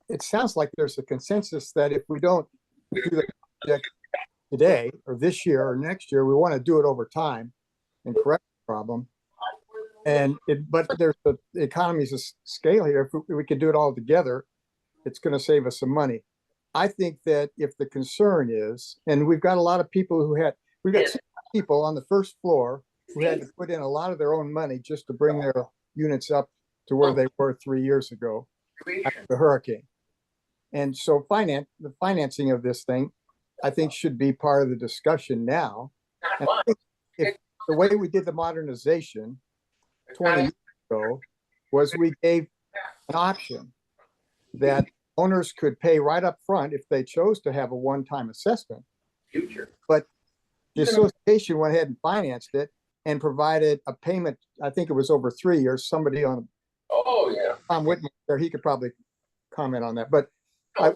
it sounds like there's a consensus that if we don't do the project today or this year or next year, we want to do it over time and correct the problem. But there's the economies of scale here. If we could do it all together, it's going to save us some money. I think that if the concern is, and we've got a lot of people we've got people on the first floor who had to put in a lot of their own money just to bring their units up to where they were 3 years ago after the hurricane. And so the financing of this thing, I think, should be part of the discussion now. And I think if the way we did the modernization 20 years ago was we gave an option that owners could pay right up front if they chose to have a one-time assessment. But the association went ahead and financed it and provided a payment. I think it was over 3 years. Somebody on Tom Whitman there, he could probably comment on that. But I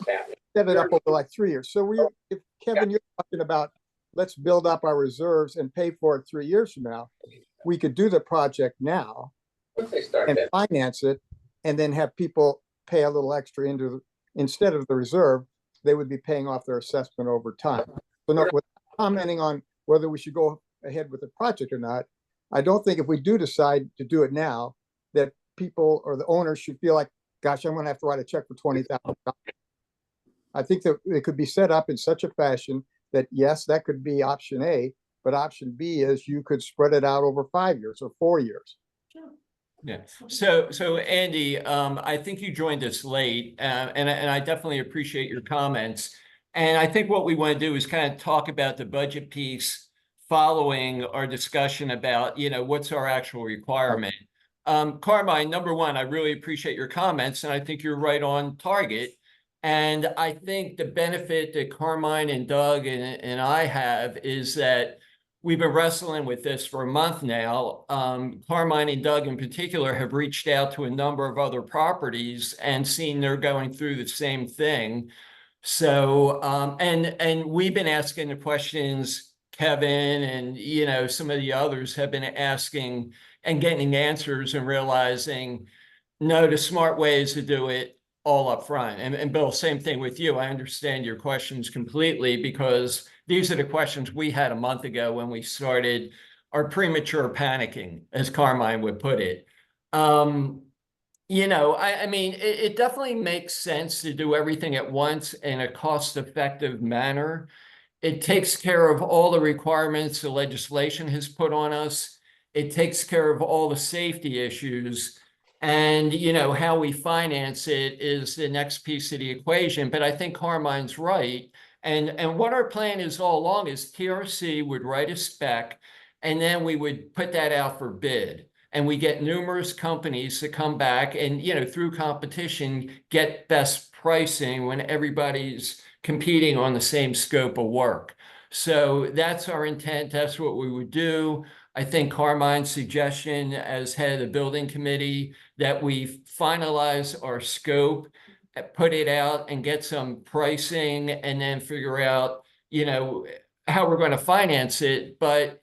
set it up over like 3 years. So if Kevin, you're talking about let's build up our reserves and pay for it 3 years from now, we could do the project now and finance it, and then have people pay a little extra instead of the reserve, they would be paying off their assessment over time. So no, without commenting on whether we should go ahead with the project or not, I don't think if we do decide to do it now, that people or the owners should feel like, gosh, I'm going to have to write a check for $20,000. I think that it could be set up in such a fashion that, yes, that could be option A, but option B is you could spread it out over 5 years or 4 years. Yeah. So Andy, I think you joined us late, and I definitely appreciate your comments. And I think what we want to do is kind of talk about the budget piece following our discussion about, what's our actual requirement. Carmine, number one, I really appreciate your comments, and I think you're right on target. And I think the benefit that Carmine and Doug and I have is that we've been wrestling with this for a month now. Carmine and Doug in particular have reached out to a number of other properties and seen they're going through the same thing. So, and we've been asking the questions, Kevin and, some of the others have been asking and getting answers and realizing, no, the smart way is to do it all up front. And Bill, same thing with you. I understand your questions completely, because these are the questions we had a month ago when we started our premature panicking, as Carmine would put it. I mean, it definitely makes sense to do everything at once in a cost-effective manner. It takes care of all the requirements the legislation has put on us. It takes care of all the safety issues. And, how we finance it is the next piece of the equation. But I think Carmine's right. And what our plan is all along is TRC would write a spec, and then we would put that out for bid. And we get numerous companies to come back and, through competition, get best pricing when everybody's competing on the same scope of work. So that's our intent. That's what we would do. I think Carmine's suggestion as head of the building committee that we finalize our scope, put it out and get some pricing, and then figure out, how we're going to finance it. But,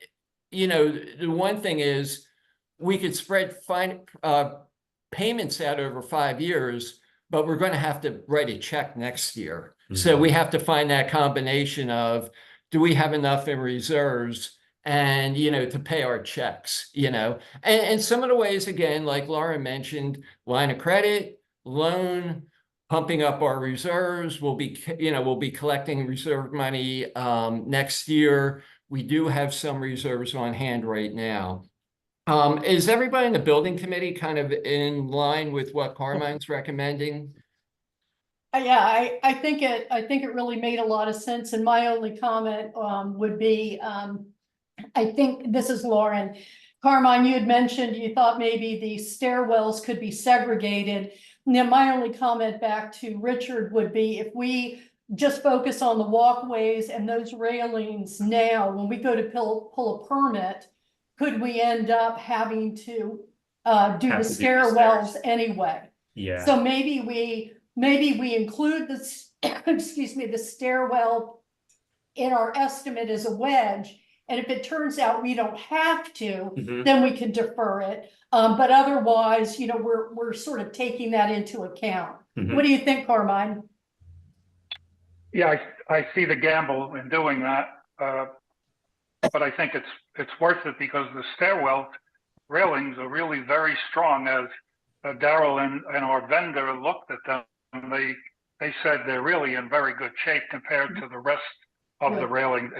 the one thing is we could spread payments out over 5 years, but we're going to have to write a check next year. Mm-hmm. So we have to find that combination of, do we have enough in reserves and, to pay our checks, and some of the ways, again, like Laura mentioned, line of credit, loan, pumping up our reserves. We'll be, we'll be collecting reserve money next year. We do have some reserves on hand right now. Is everybody in the building committee kind of in line with what Carmine's recommending? Yeah, I think it really made a lot of sense, and my only comment would be, I think this is Lauren. Carmine, you had mentioned you thought maybe the stairwells could be segregated. Now, my only comment back to Richard would be if we just focus on the walkways and those railings now, when we go to pull a permit, could we end up having to do Have the to do the stairwells stairs. anyway? Yeah. So maybe we include this, excuse me, the stairwell in our estimate as a wedge. And if it turns out we don't have to, Mhm. then we can defer it. But otherwise, we're sort of taking that into account. Mhm. What do you think, Carmine? Yeah, I see the gamble in doing that, but I think it's worth it because the stairwell railings are really very strong. As Daryl and our vendor looked at them, they said they're really in very good shape compared to the rest of the railings,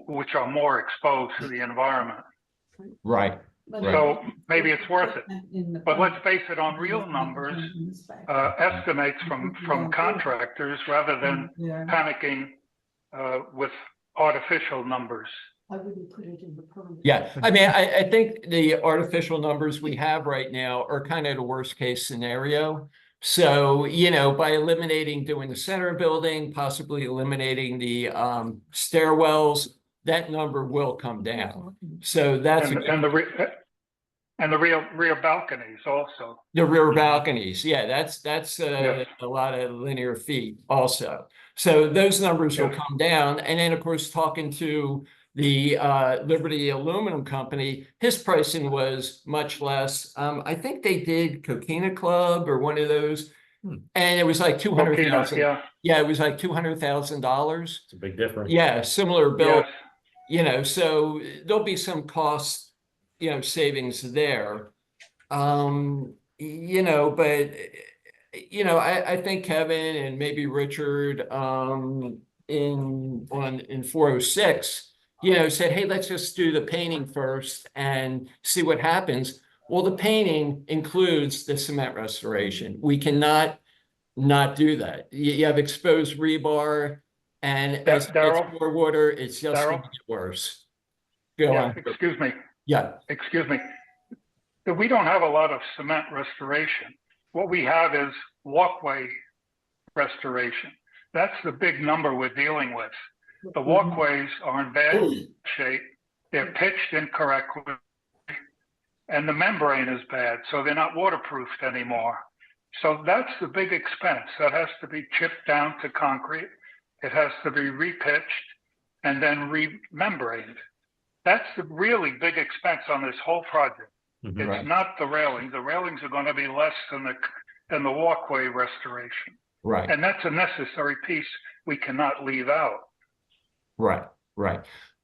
which are more exposed to the environment. Right. So maybe it's worth it. But let's base it on real numbers, estimates from contractors, rather than panicking with artificial numbers. I wouldn't put it in the permit. Yeah, I mean, I think the artificial numbers we have right now are kind of the worst case scenario. So, by eliminating doing the center building, possibly eliminating the stairwells, that number will come down. So that's And the rear balconies also. the rear balconies. Yeah, that's Yes. a lot of linear feet also. So those numbers will Yes. come down. And then, of course, talking to the Liberty Aluminum Company, his pricing was much less. I think they did Coquina Club or one of those, and it was like $200,000. Yeah. Yeah, it was like $200,000. It's a big difference. Yeah, similar bill. Yes. So there'll be some cost, savings there. But I think Kevin and maybe Richard in 406, said, hey, let's just do the painting first and see what happens. Well, the painting includes the cement restoration. We cannot not do that. You have exposed rebar, and as it gets Daryl? more water, it's just going Daryl? to get worse. Go Yeah, on. excuse me. Yeah. Excuse me. We don't have a lot of cement restoration. What we have is walkway restoration. That's the big number we're dealing with. The walkways are in bad shape. They're pitched incorrectly, and the membrane is bad, so they're not waterproofed anymore. So that's the big expense. That has to be chipped down to concrete. It has to be repitched and then remembraned. That's the really big expense on this whole project. Mhm. It's Right. not the railings. The railings are going to be less than the walkway restoration. Right. And that's a necessary piece we cannot leave out. Right.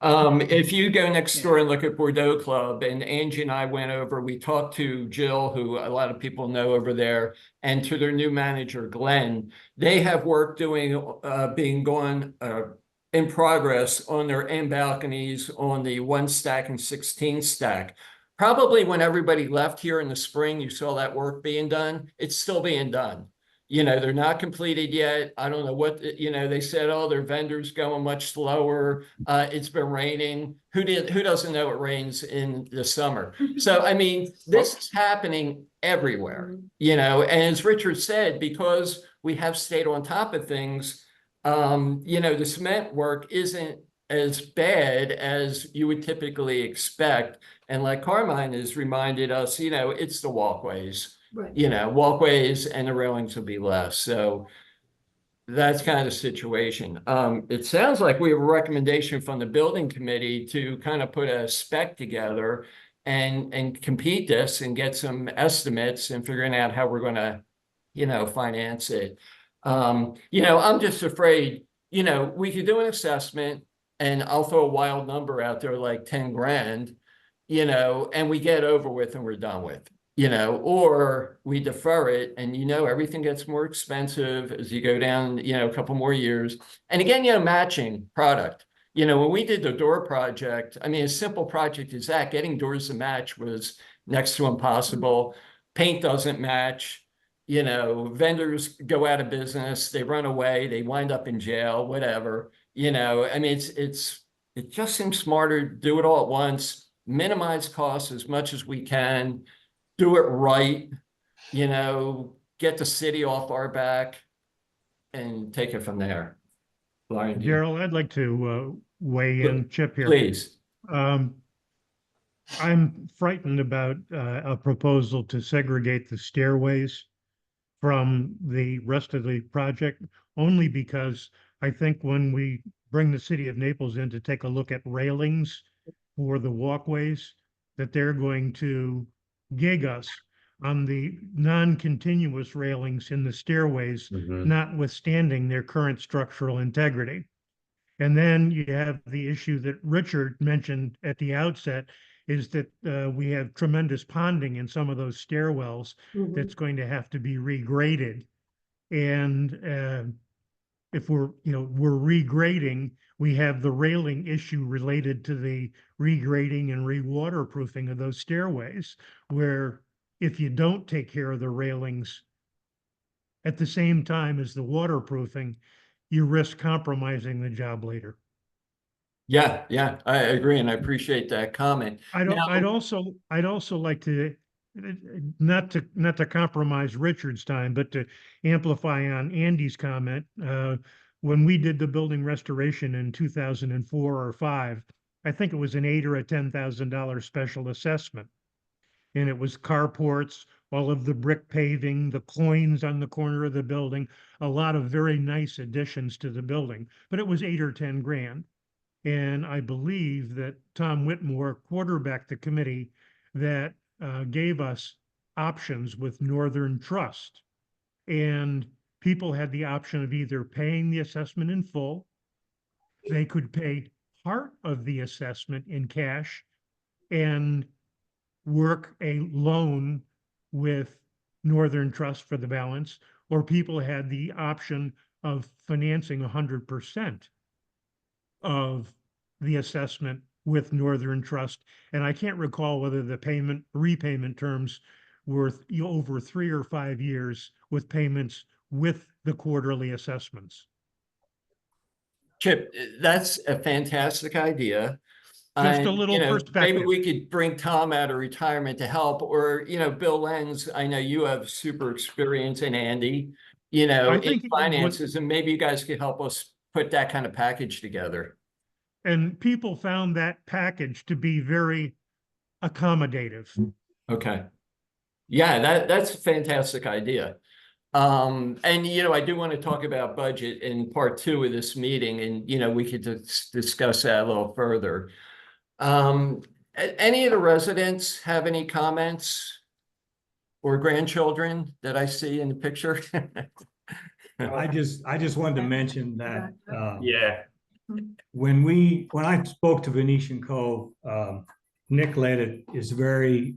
If you go next door and look at Bordeaux Club, and Angie and I went over, we talked to Jill, who a lot of people know over there, and to their new manager, Glenn. They have work being going in progress on their end balconies on the 1 stack and 16 stack. Probably when everybody left here in the spring, you saw that work being done. It's still being done. They're not completed yet. I don't know what, they said, oh, their vendor's going much slower. It's been raining. Who doesn't know it rains in the summer? So, I mean, this is happening everywhere, and as Richard said, because we have stayed on top of things, the cement work isn't as bad as you would typically expect. And like Carmine has reminded us, it's the walkways. Right. Walkways and the railings will be less. So that's kind of the situation. It sounds like we have a recommendation from the building committee to kind of put a spec together and compete this and get some estimates and figuring out how we're going to, finance it. I'm just afraid, we could do an assessment, and I'll throw a wild number out there like 10 grand, and we get over with and we're done with. you know, or we defer it, and you know, everything gets more expensive as you go down, you know, a couple more years. And again, you know, matching product. You know, when we did the door project, I mean, a simple project is that getting doors to match was next to impossible. Paint doesn't match, you know, vendors go out of business, they run away, they wind up in jail, whatever. You know, I mean, it just seems smarter to do it all at once, minimize costs as much as we can, do it right, you know, get the city off our back and take it from there. Lauren, Daryl, I'd like to weigh in, Chip here. please. I'm frightened about a proposal to segregate the stairways from the rest of the project, only because I think when we bring the city of Naples in to take a look at railings for the walkways, that they're going to gig us on the non-continuous railings in the stairways, notwithstanding their current structural integrity. And then you have the issue that Richard mentioned at the outset, is that we have tremendous ponding in some of those stairwells that's going to have to be regraded. And if we're regrading, we have the railing issue related to the regrading and re-waterproofing of those stairways, where if you don't take care of the railings at the same time as the waterproofing, you risk compromising the job later. Yeah, I agree, and I appreciate that comment. I'd also like to not to compromise Richard's time, but to amplify on Andy's comment. When we did the building restoration in 2004 or 5, I think it was an $8,000 or a $10,000 special assessment, and it was carports, all of the brick paving, the coins on the corner of the building, a lot of very nice additions to the building, but it was 8 or 10 grand. And I believe that Tom Whitmore quarterbacked the committee that gave us options with Northern Trust. And people had the option of either paying the assessment in full, they could pay part of the assessment in cash, and work a loan with Northern Trust for the balance, or people had the option of financing 100% of the assessment with Northern Trust. And I can't recall whether the repayment terms were over 3 or 5 years with payments with the quarterly assessments. Chip, that's a fantastic idea. Just a little perspective. Maybe we could bring Tom out of retirement to help, or, you know, Bill Lenz, I know you have super experience, in Andy, you know, in finances, and maybe you guys could help us put that kind of package together. And people found that package to be very accommodative. Okay. Yeah, that's a fantastic idea. And, you know, I do want to talk about budget in part 2 of this meeting, and, you know, we could discuss that a little further. Any of the residents have any comments or grandchildren that I see in the picture? I just wanted to mention that when I spoke to Venetian Cove, Nick Leddit is very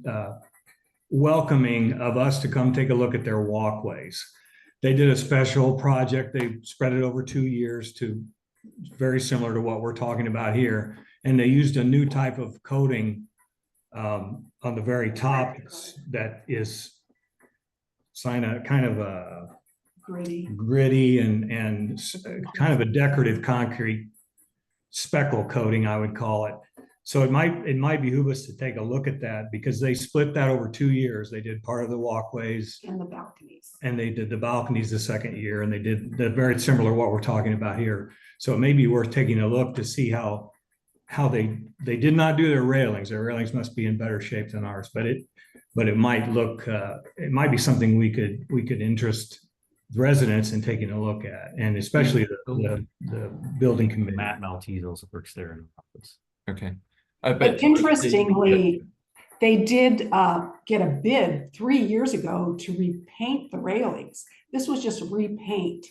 welcoming of us to come take a look at their walkways. They did a special project. They spread it over 2 years, to very similar to what we're talking about here. And they used a new type of coating on the very top that is kind of a gritty and kind of a decorative concrete speckle coating, I would call it. So it might behoove us to take a look at that, because they split that over 2 years. They did part of the walkways and the balconies, and they did the balconies the second year, and they did the very similar what we're talking about here. So it may be worth taking a look to see how they did not do their railings. Their railings must be in better shape than ours, but it might look it might be something we could interest residents in taking a look at, and especially the building committee. Matt Maltese also works there in the office. Okay. but interestingly, they did get a bid 3 years ago to repaint the railings. This was just repaint.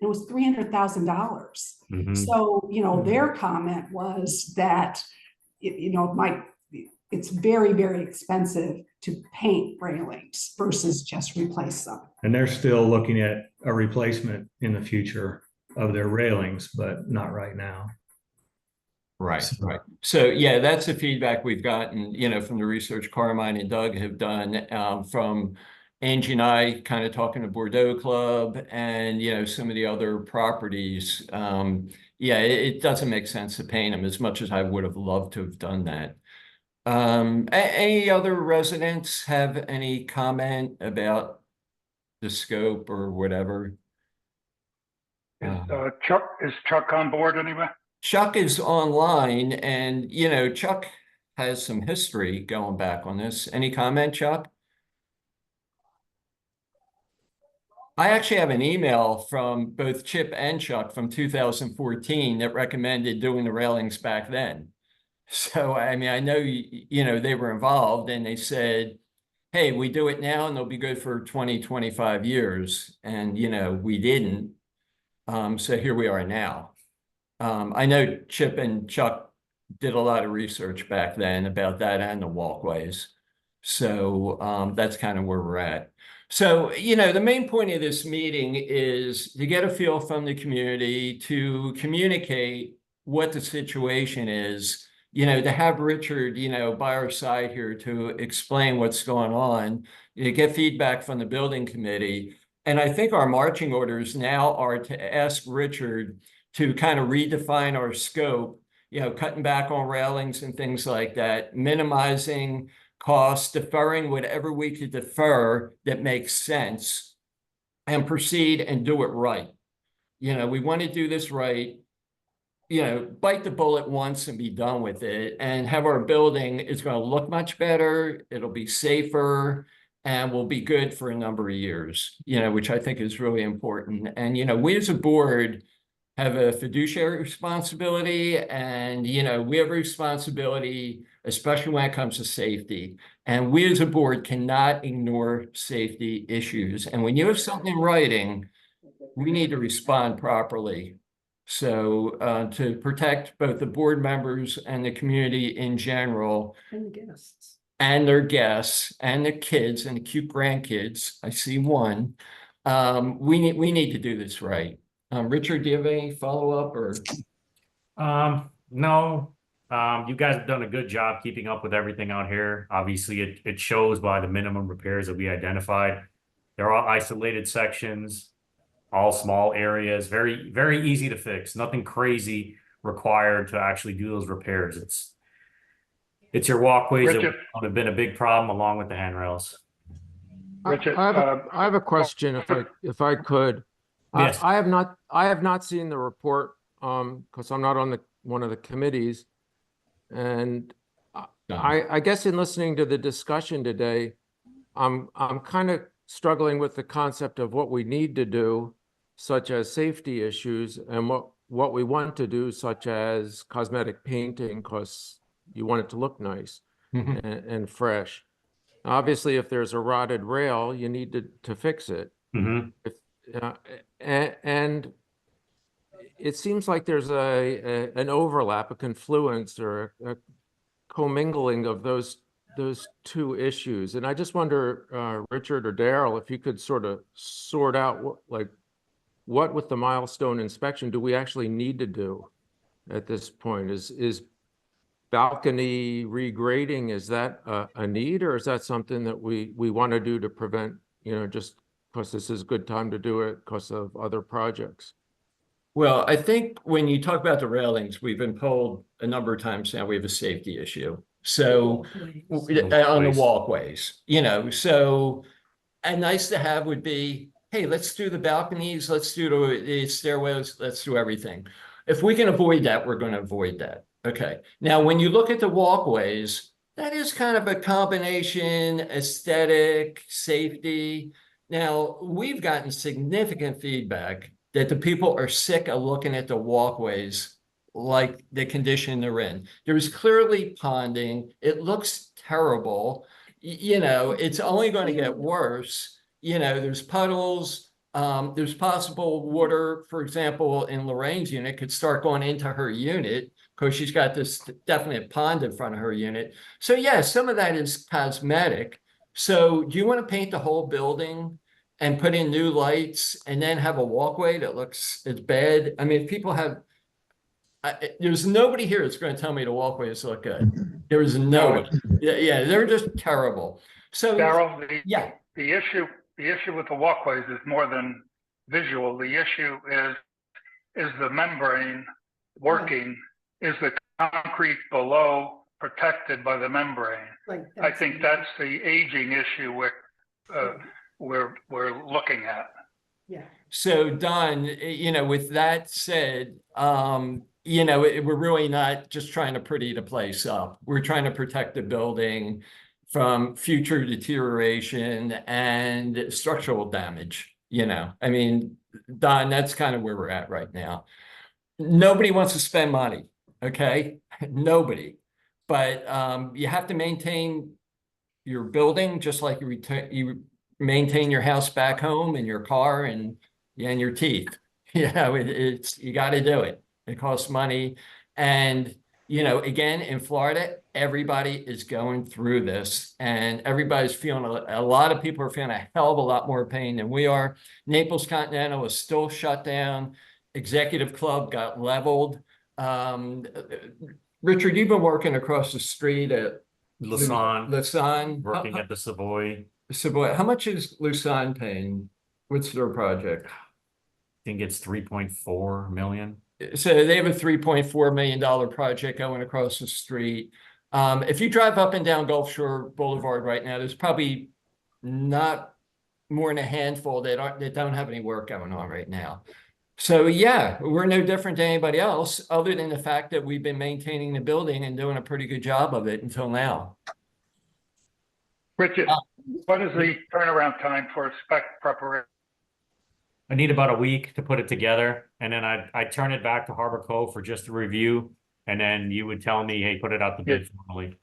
It was $300,000. So, you know, their comment was that, you know, it's very, very expensive to paint railings versus just replace them. And they're still looking at a replacement in the future of their railings, but not right now. Right, So- right. So yeah, that's the feedback we've gotten, from the research Carmine and Doug have done, from Angie and I kind of talking to Bordeaux Club and, some of the other properties. Yeah, it doesn't make sense to paint them as much as I would have loved to have done that. Any other residents have any comment about the scope or whatever? Is Chuck on board anyway? Chuck is online and, Chuck has some history going back on this. Any comment, Chuck? I actually have an email from both Chip and Chuck from 2014 that recommended doing the railings back then. So, I mean, I know, they were involved and they said, hey, we do it now and they'll be good for 20, 25 years. And, we didn't. So here we are now. I know Chip and Chuck did a lot of research back then about that and the walkways. So that's kind of where we're at. So, the main point of this meeting is to get a feel from the community, to communicate what the situation is, to have Richard, by our side here to explain what's going on, get feedback from the building committee. And I think our marching orders now are to ask Richard to kind of redefine our scope, cutting back on railings and things like that, minimizing costs, deferring whatever we could defer that makes sense, and proceed and do it right. We want to do this right, bite the bullet once and be done with it, and have our building is going to look much better. It'll be safer and will be good for a number of years, which I think is really important. And, we as a board have a fiduciary responsibility and, we have a responsibility, especially when it comes to safety. And we as a board cannot ignore safety issues. And when you have something in writing, we need to respond properly. So to protect both the board members and the community in general. And the guests. And their guests and the kids and the cute grandkids. I see one. We need to do this right. Richard, do you have any follow-up or? No, you guys have done a good job keeping up with everything out here. Obviously, it shows by the minimum repairs that we identified. They're all isolated sections, all small areas, very, very easy to fix. Nothing crazy required to actually do those repairs. It's your walkways that have been a big problem along with the handrails. Richard, I have a question if I could. Yes. I have not seen the report because I'm not on one of the committees. And I guess in listening to the discussion today, I'm kind of struggling with the concept of what we need to do, such as safety issues, and what we want to do, such as cosmetic painting, because you want it to look nice and fresh. Obviously, if there's a rotted rail, you need to fix it. Mm-hmm. And it seems like there's an overlap, a confluence, or a commingling of those two issues. And I just wonder, Richard or Daryl, if you could sort of sort out what with the milestone inspection do we actually need to do at this point? Is balcony regrading, is that a need, or is that something that we want to do to prevent, just because this is a good time to do it because of other projects? Well, I think when you talk about the railings, we've been told a number of times now we have a safety issue. So on the walkways, so a nice to have would be, hey, let's do the balconies, let's do the stairwells, let's do everything. If we can avoid that, we're going to avoid that. Okay. Now, when you look at the walkways, that is kind of a combination, aesthetic, safety. Now, we've gotten significant feedback that the people are sick of looking at the walkways like the condition they're in. There's clearly ponding. It looks terrible. It's only going to get worse. There's puddles. There's possible water, for example, in Lorraine's unit could start going into her unit because she's got this definite pond in front of her unit. So yeah, some of that is cosmetic, So do you want to paint the whole building and put in new lights and then have a walkway that looks as bad? I mean, if people have, there's nobody here that's going to tell me the walkways look good. There is nobody. Yeah, they're just terrible. So, Daryl, yeah, the issue with the walkways is more than visual. The issue is the membrane working? Is the concrete below protected by the membrane? Like I think that's the aging issue we're looking at. Yeah. so Don, with that said, we're really not just trying to pretty the place up. We're trying to protect the building from future deterioration and structural damage. I mean, Don, that's kind of where we're at right now. Nobody wants to spend money, okay? Nobody. But you have to maintain your building just like you maintain your house back home and your car and your teeth. You got to do it. It costs money. And, again, in Florida, everybody is going through this and everybody's feeling, a lot of people are feeling a hell of a lot more pain than we are. Naples Continental is still shut down. Executive Club got leveled. Richard, you've been working across the street at Lausanne, working How- at the Savoy. Savoy. How much is Lausanne paying? What's their project? I think it's 3.4 million. So they have a $3.4 million project going across the street. If you drive up and down Gulf Shore Boulevard right now, there's probably not more than a handful that don't have any work going on right now. So yeah, we're no different than anybody else, other than the fact that we've been maintaining the building and doing a pretty good job of it until now. Richard, what is the turnaround time for spec preparation? I need about a week to put it together, and then I turn it back to Harbour Cove for just a review, and then you would tell me, hey, put it out the bid formally.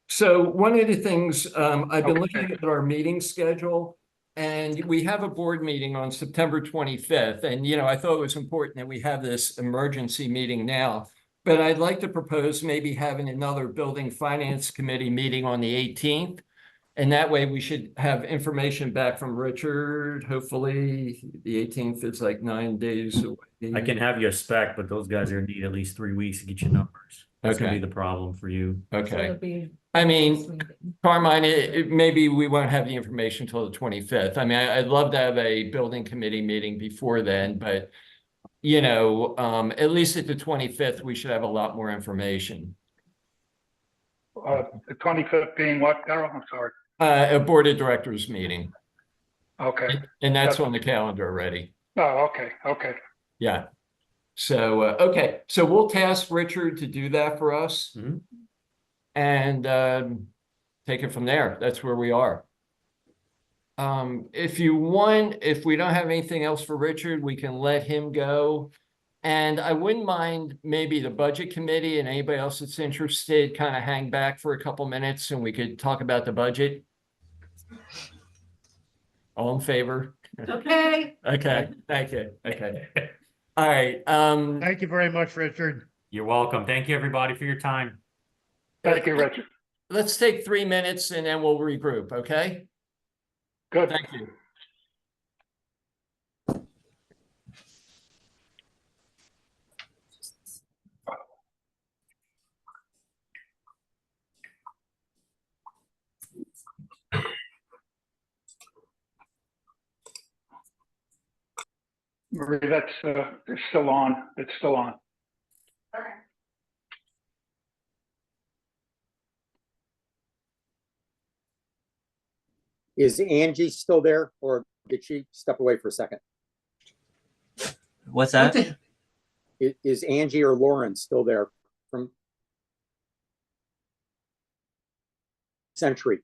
So one of the things, I've been Okay. looking at our meeting schedule, and we have a board meeting on September 25th. And, I thought it was important that we have this emergency meeting now. But I'd like to propose maybe having another building finance committee meeting on the 18th. And that way we should have information back from Richard. Hopefully the 18th is like 9 days away. I can have you a spec, but those guys are gonna need at least 3 weeks to get you numbers. That's gonna Okay. be the problem for you. So Okay. it'll be I mean, next meeting. Carmine, maybe we won't have the information until the 25th. I mean, I'd love to have a building committee meeting before then, but at least at the 25th, we should have a lot more information. The 25th being what, Daryl? I'm sorry. A board of directors meeting, Okay. and that's on the calendar already. Oh, okay. Yeah. So, okay, so we'll task Richard to do that for us. Mhm. And take it from there. That's where we are. If you want, if we don't have anything else for Richard, we can let him go. And I wouldn't mind maybe the budget committee and anybody else that's interested kind of hang back for a couple minutes and we could talk about the budget. All in favor? Okay. Okay, thank you. Okay. All right. Thank you very much, Richard. You're welcome. Thank you, everybody, for your time. Thank you, Richard. Let's take 3 minutes and then we'll regroup, okay? Good. Thank you. Marie, that's it's still on. It's still on. Is Angie still there, or did she step away for a second? What's that? Is Angie or Lauren still there from Century?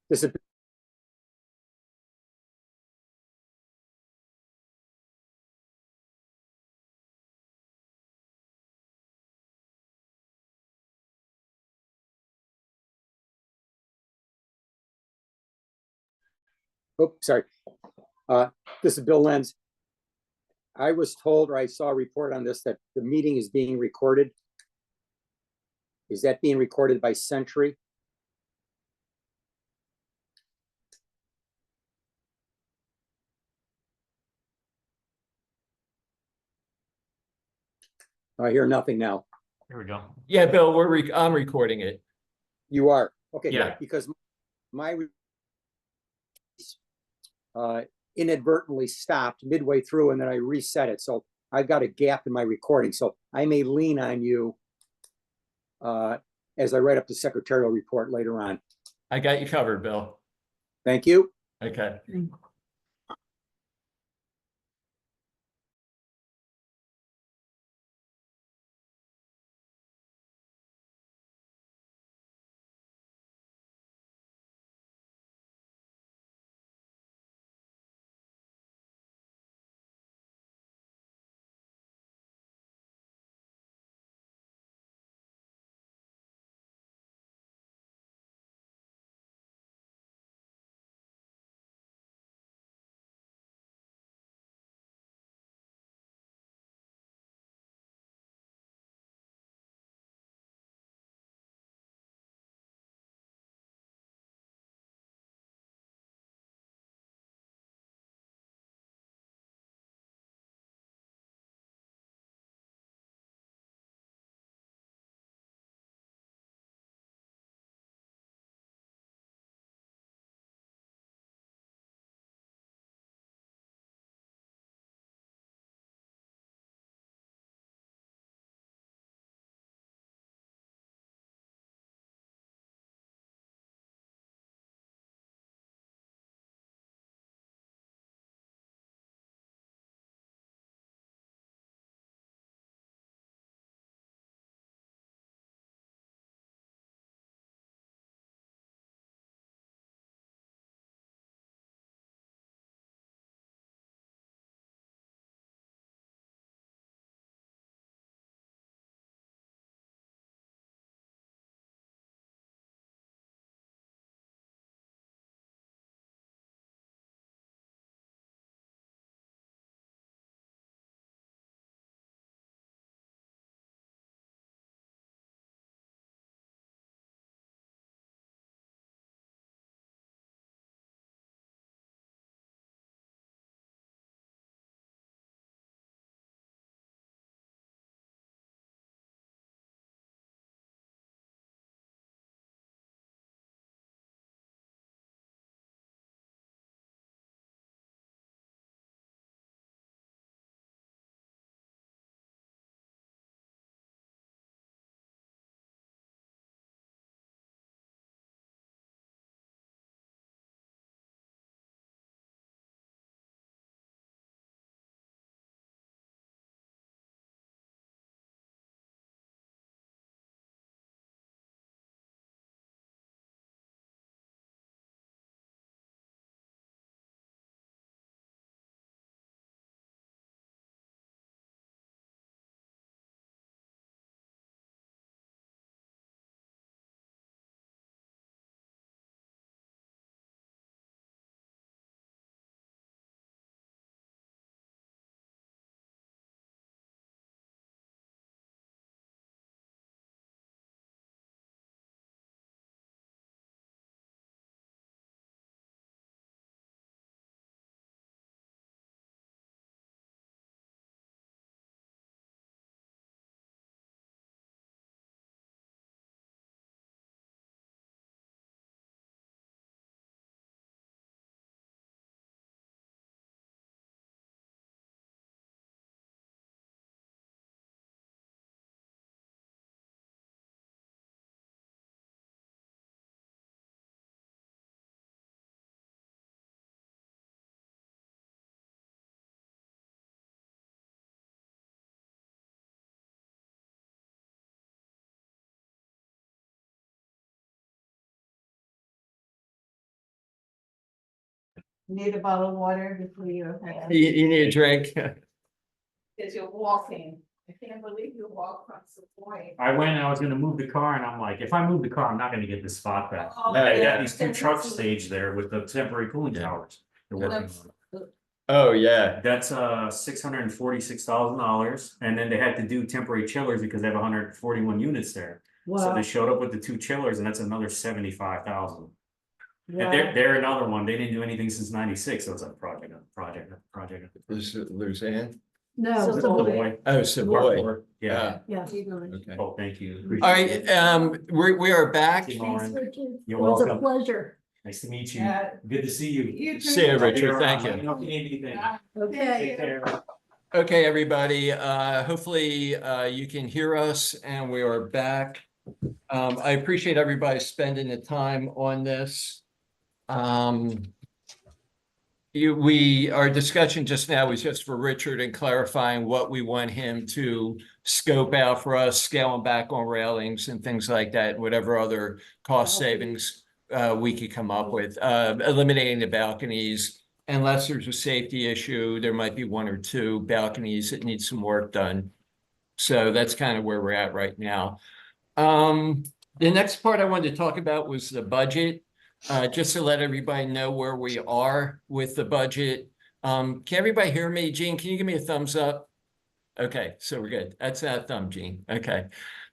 This is oops, sorry. This is Bill Lenz. I was told, or I saw a report on this, that the meeting is being recorded. Is that being recorded by Century? I hear nothing now. Here we go. Yeah, Bill, I'm recording it. You are, okay, Yeah. good, because my inadvertently stopped midway through and then I reset it. So I've got a gap in my recording. So I may lean on you as I write up the secretarial report later on. I got you covered, Bill. Thank you. Okay. Need a bottle of water before you. You need a drink? Because you're walking. I can't believe you walk across the point. I was gonna move the car and I'm like, if I move the car, I'm not gonna get this spot back. Oh, I yeah. got these two trucks staged there with the temporary cooling towers. They're working on it. Oh, yeah. That's $646,000, and then they had to do temporary chillers because they have 141 units there. So Wow. they showed up with the two chillers, and that's another 75,000. And Wow. they're another one. They didn't do anything since '96, so it's a project. Luzanne? No, It's a boy. Oh, Savoy. Yeah. yeah. Okay. Oh, thank you. All right, we are back. You're It was a welcome. pleasure. Nice to meet you. Yeah. Good to see you. You too. See you, Richard. Thank Let me you. know if you need anything. Okay. Take care. Okay, everybody, hopefully, you can hear us and we are back. I appreciate everybody spending the time on this. Our discussion just now was just for Richard and clarifying what we want him to scope out for us, scaling back on railings and things like that, whatever other cost savings we could come up with, eliminating the balconies. Unless there's a safety issue, there might be one or two balconies that need some work done. So that's kind of where we're at right now. The next part I wanted to talk about was the budget. Just to let everybody know where we are with the budget. Can everybody hear me? Gene, can you give me a thumbs up? Okay, so we're good. That's that thumb, Gene. Okay.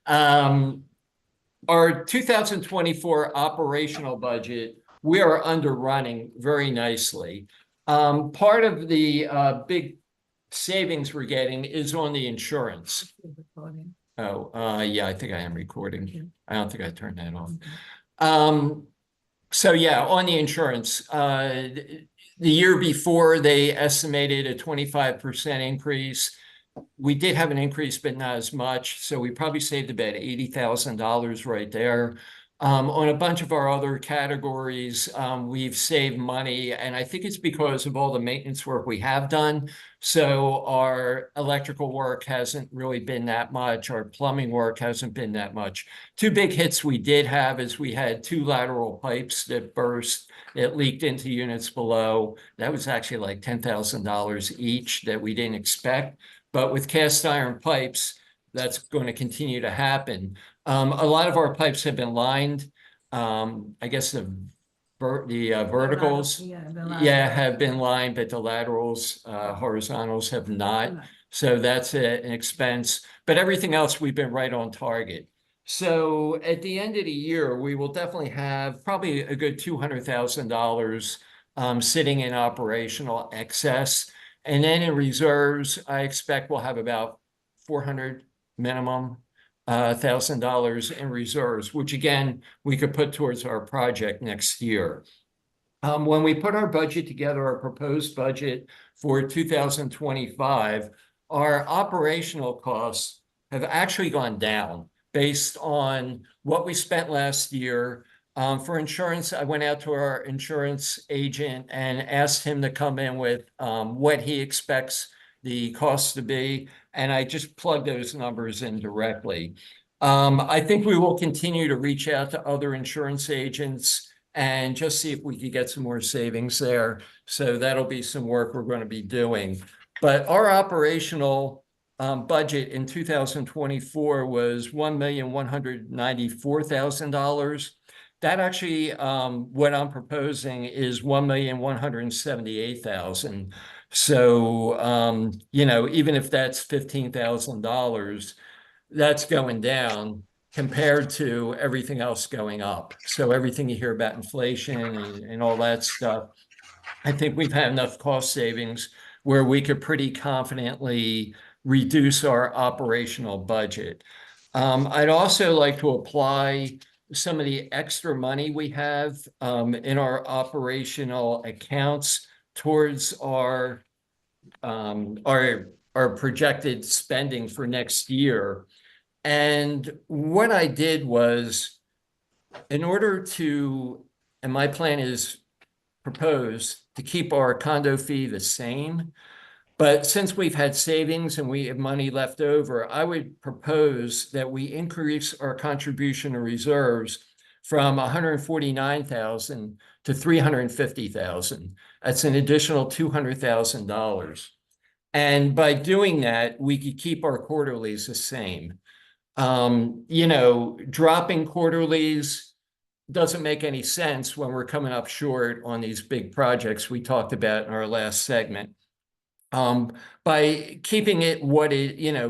Our 2024 operational budget, we are underrunning very nicely. Part of the big savings we're getting is on the insurance. Oh, yeah, I think I am recording. I don't think I turned that on. So yeah, on the insurance, the year before they estimated a 25% increase. We did have an increase, but not as much. So we probably saved about $80,000 right there. On a bunch of our other categories, we've saved money, and I think it's because of all the maintenance work we have done. So our electrical work hasn't really been that much. Our plumbing work hasn't been that much. Two big hits we did have is we had two lateral pipes that burst, that leaked into units below. That was actually like $10,000 each that we didn't expect. But with cast iron pipes, that's going to continue to happen. A lot of our pipes have been lined. I guess the verticals, have been lined, but the laterals, horizontals have not. So that's an expense, but everything else we've been right on target. So at the end of the year, we will definitely have probably a good $200,000 sitting in operational excess. And then in reserves, I expect we'll have about 400 minimum $1,000 in reserves, which again, we could put towards our project next year. When we put our budget together, our proposed budget for 2025, our operational costs have actually gone down based on what we spent last year. For insurance, I went out to our insurance agent and asked him to come in with what he expects the costs to be, and I just plugged those numbers in directly. I think we will continue to reach out to other insurance agents and just see if we could get some more savings there. So that'll be some work we're going to be doing. But our operational budget in 2024 was $1,194,000. That actually, what I'm proposing is $1,178,000. So, even if that's $15,000, that's going down compared to everything else going up. So everything you hear about inflation and all that stuff, I think we've had enough cost savings where we could pretty confidently reduce our operational budget. I'd also like to apply some of the extra money we have in our operational accounts towards our projected spending for next year. And what I did was, in order to, and my plan is proposed to keep our condo fee the same, but since we've had savings and we have money left over, I would propose that we increase our contribution to reserves from 149,000 to 350,000. That's an additional $200,000. And by doing that, we could keep our quarterlies the same. Dropping quarterlies doesn't make any sense when we're coming up short on these big projects we talked about in our last segment. By keeping it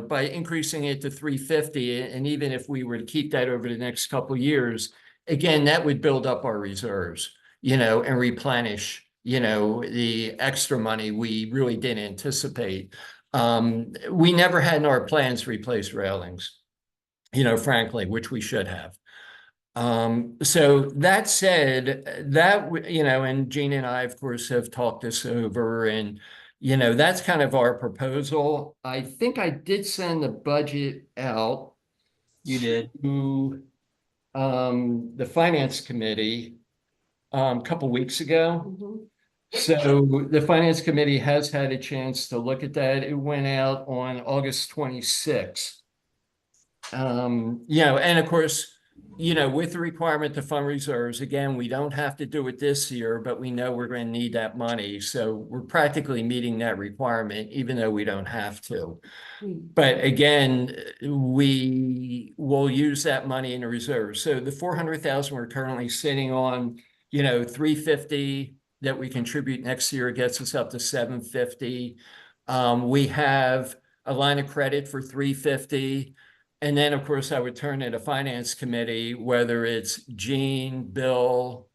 by increasing it to 350, and even if we were to keep that over the next couple of years, again, that would build up our reserves, and replenish, the extra money we really didn't anticipate. We never had in our plans to replace railings, frankly, which we should have. So that said, and Gene and I, of course, have talked this over, and, that's kind of our proposal. I think I did send the budget out You did. to the finance committee a couple weeks ago. Mhm. So the finance committee has had a chance to look at that. It went out on August 26th. And of course, with the requirement to fund reserves, again, we don't have to do it this year, but we know we're going to need that money. So we're practically meeting that requirement, even though we don't have to. But again, we will use that money in the reserve. So the 400,000 we're currently sitting on, 350 that we contribute next year gets us up to 750. We have a line of credit for 350. And then, of course, I would turn to the finance committee, whether it's Gene, Bill,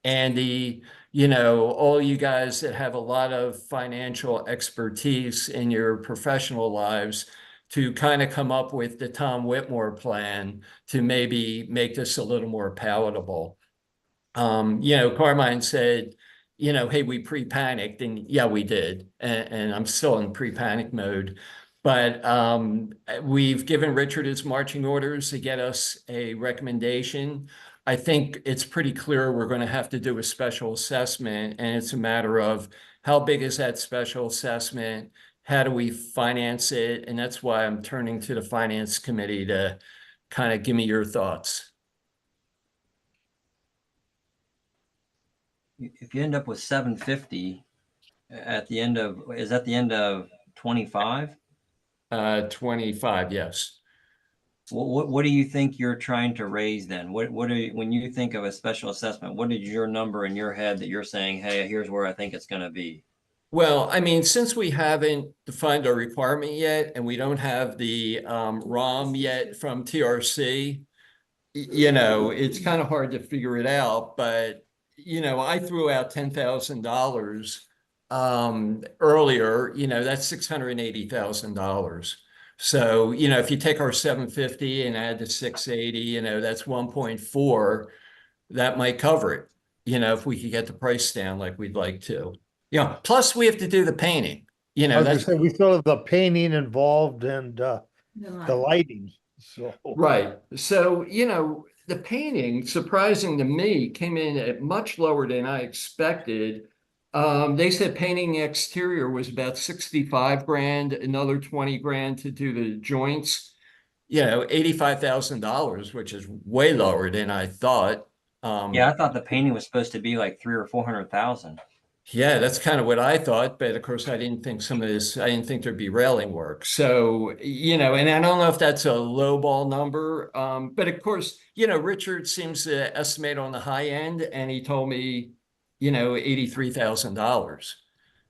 Andy, all you guys that have a lot of financial expertise in your professional lives, to kind of come up with the Tom Whitmore plan to maybe make this a little more palatable. Carmine said, hey, we pre-panicked, and yeah, we did. And I'm still in pre-panic mode. But we've given Richard his marching orders to get us a recommendation. I think it's pretty clear we're going to have to do a special assessment, and it's a matter of how big is that special assessment? How do we finance it? And that's why I'm turning to the finance committee to kind of give me your thoughts. If you end up with 750 at the end of, is that the end of 25? 25, yes. What do you think you're trying to raise then? What are you, when you think of a special assessment, what is your number in your head that you're saying, hey, here's where I think it's going to be? Well, I mean, since we haven't defined our requirement yet, and we don't have the ROM yet from TRC, it's kind of hard to figure it out. But I threw out $10,000 earlier. That's $680,000. So if you take our 750 and add the 680, that's 1.4. That might cover it. If we could get the price down like we'd like to. Plus we have to do the painting. I was gonna That's say, we still have the painting involved and the lighting, so. right. So, the painting, surprising to me, came in at much lower than I expected. They said painting the exterior was about 65 grand, another 20 grand to do the joints. $85,000, which is way lower than I thought. Yeah, I thought the painting was supposed to be like 300,000 or 400,000. Yeah, that's kind of what I thought, but of course I didn't think I didn't think there'd be railing work. So, and I don't know if that's a lowball number. But of course, Richard seems to estimate on the high end, and he told me, $83,000.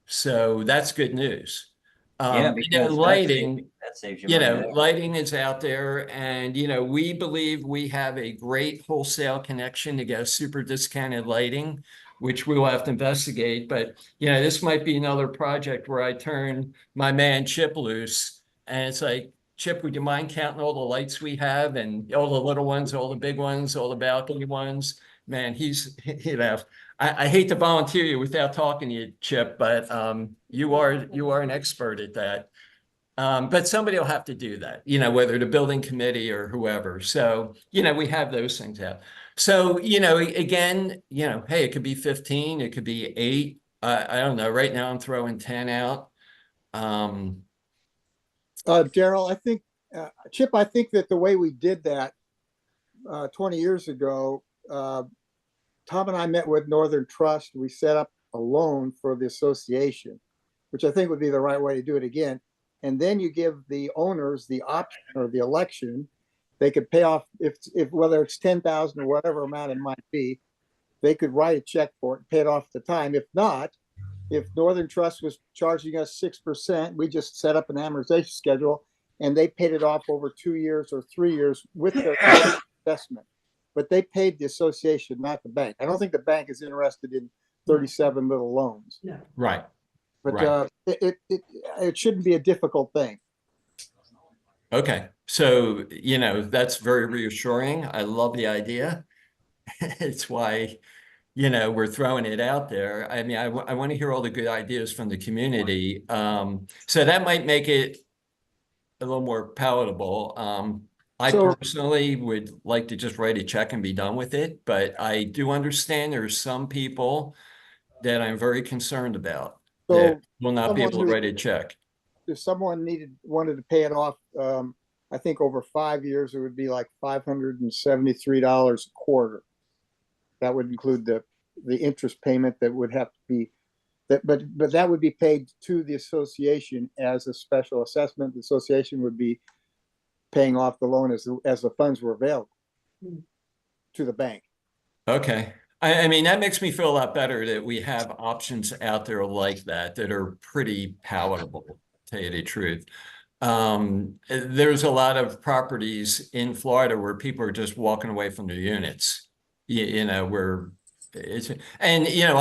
So that's good news. Yeah, because lighting, that saves you money there. lighting is out there, and we believe we have a great wholesale connection to get a super discounted lighting, which we will have to investigate. But this might be another project where I turn my man Chip loose, and it's like, Chip, would you mind counting all the lights we have, and all the little ones, all the big ones, all the balcony ones? Man, he's, I hate to volunteer you without talking to you, Chip, but you are an expert at that. But somebody will have to do that, whether the building committee or whoever. So, we have those things out. So, again, hey, it could be 15, it could be 8. I don't know. Right now I'm throwing 10 out. Daryl, I think, Chip, I think that the way we did that 20 years ago, Tom and I met with Northern Trust. We set up a loan for the association, which I think would be the right way to do it again. And then you give the owners the option or the election. They could pay off if whether it's 10,000 or whatever amount it might be, they could write a check for it and pay it off at the time. If not, if Northern Trust was charging us 6%, we just set up an amortization schedule and they paid it off over 2 years or 3 years with their investment. But they paid the association, not the bank. I don't think the bank is interested in 37 little loans. Right. But Right. it shouldn't be a difficult thing. Okay, so, you know, that's very reassuring. I love the idea. It's why, you know, we're throwing it out there. I mean, I want to hear all the good ideas from the community. So that might make it a little more palatable. I So- personally would like to just write a check and be done with it, but I do understand there's some people that I'm very concerned about that So will not be able to someone write a check. if someone wanted to pay it off, I think over 5 years, it would be like $573 a quarter. That would include the interest payment that would have to be but that would be paid to the association as a special assessment. The association would be paying off the loan as the funds were available to the bank. Okay. I mean, that makes me feel a lot better that we have options out there like that are pretty palatable, to tell you the truth. There's a lot of properties in Florida where people are just walking away from their units. You know, where it's, and you know,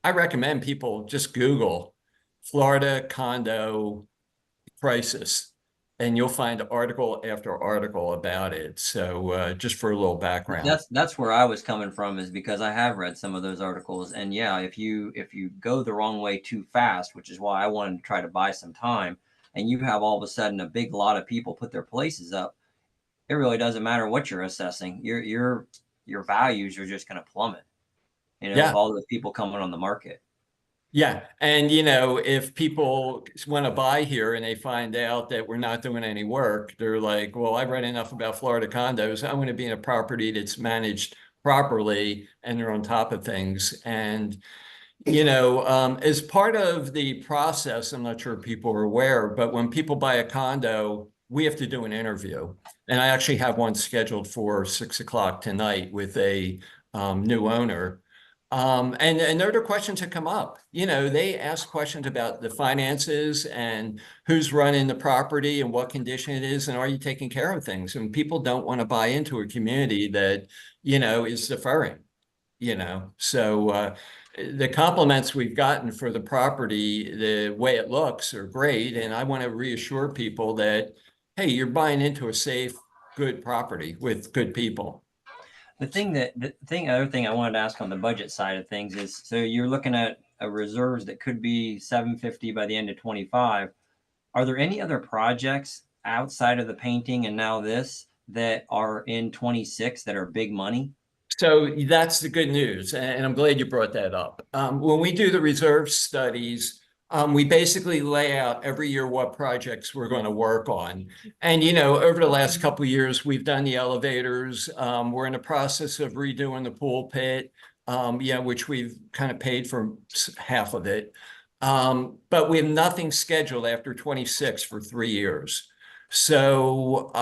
I recommend people just Google Florida condo crisis, and you'll find article after article about it. So just for a little background. That's where I was coming from, is because I have read some of those articles, and yeah, if you go the wrong way too fast, which is why I wanted to try to buy some time, and you have all of a sudden a big lot of people put their places up, it really doesn't matter what you're assessing. Your values are just going to plummet. You know, Yeah. with all the people coming on the market. Yeah. And, you know, if people want to buy here and they find out that we're not doing any work, they're like, well, I've read enough about Florida condos. I want to be in a property that's managed properly and they're on top of things. And, you know, as part of the process, I'm not sure if people are aware, but when people buy a condo, we have to do an interview. And I actually have one scheduled for 6 o'clock tonight with a new owner. And there are questions that come up. You know, they ask questions about the finances and who's running the property and what condition it is, and are you taking care of things? And people don't want to buy into a community that, you know, is deferring, you know. So the compliments we've gotten for the property, the way it looks, are great. And I want to reassure people that, hey, you're buying into a safe, good property with good people. Other thing I wanted to ask on the budget side of things is, so you're looking at a reserves that could be 750 by the end of 25. Are there any other projects outside of the painting and now this that are in 26 that are big money? So that's the good news. And I'm glad you brought that up. When we do the reserve studies, we basically lay out every year what projects we're going to work on. And, you know, over the last couple of years, we've done the elevators. We're in the process of redoing the pool pit, yeah, which we've kind of paid for half of it. But we have nothing scheduled after 26 for 3 years. So,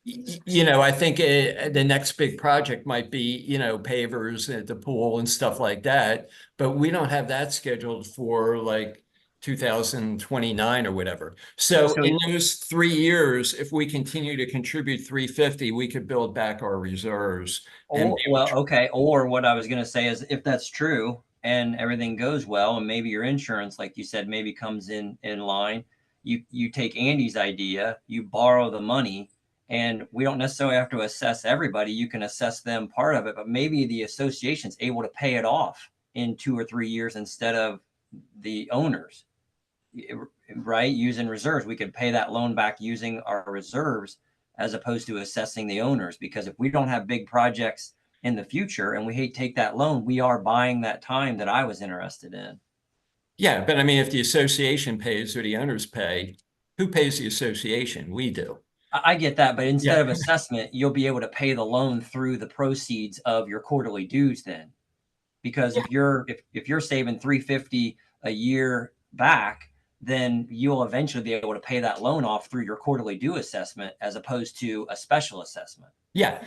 you know, I think the next big project might be, you know, pavers at the pool and stuff like that. But we don't have that scheduled for like 2029 or whatever. So in those 3 years, if we continue to contribute 350, we could build back our reserves. Okay. Or what I was going to say is, if that's true and everything goes well, and maybe your insurance, like you said, maybe comes in line, you take Andy's idea, you borrow the money. And we don't necessarily have to assess everybody. You can assess them part of it, but maybe the association's able to pay it off in 2 or 3 years instead of the owners, right? Using reserves, we could pay that loan back using our reserves as opposed to assessing the owners. Because if we don't have big projects in the future and we take that loan, we are buying that time that I was interested in. Yeah, but I mean, if the association pays or the owners pay, who pays the association? We do. I get that, but instead of assessment, you'll be able to pay the loan through the proceeds of your quarterly dues then. Because if you're saving 350 a year back, then you'll eventually be able to pay that loan off through your quarterly due assessment as opposed to a special assessment. Yeah.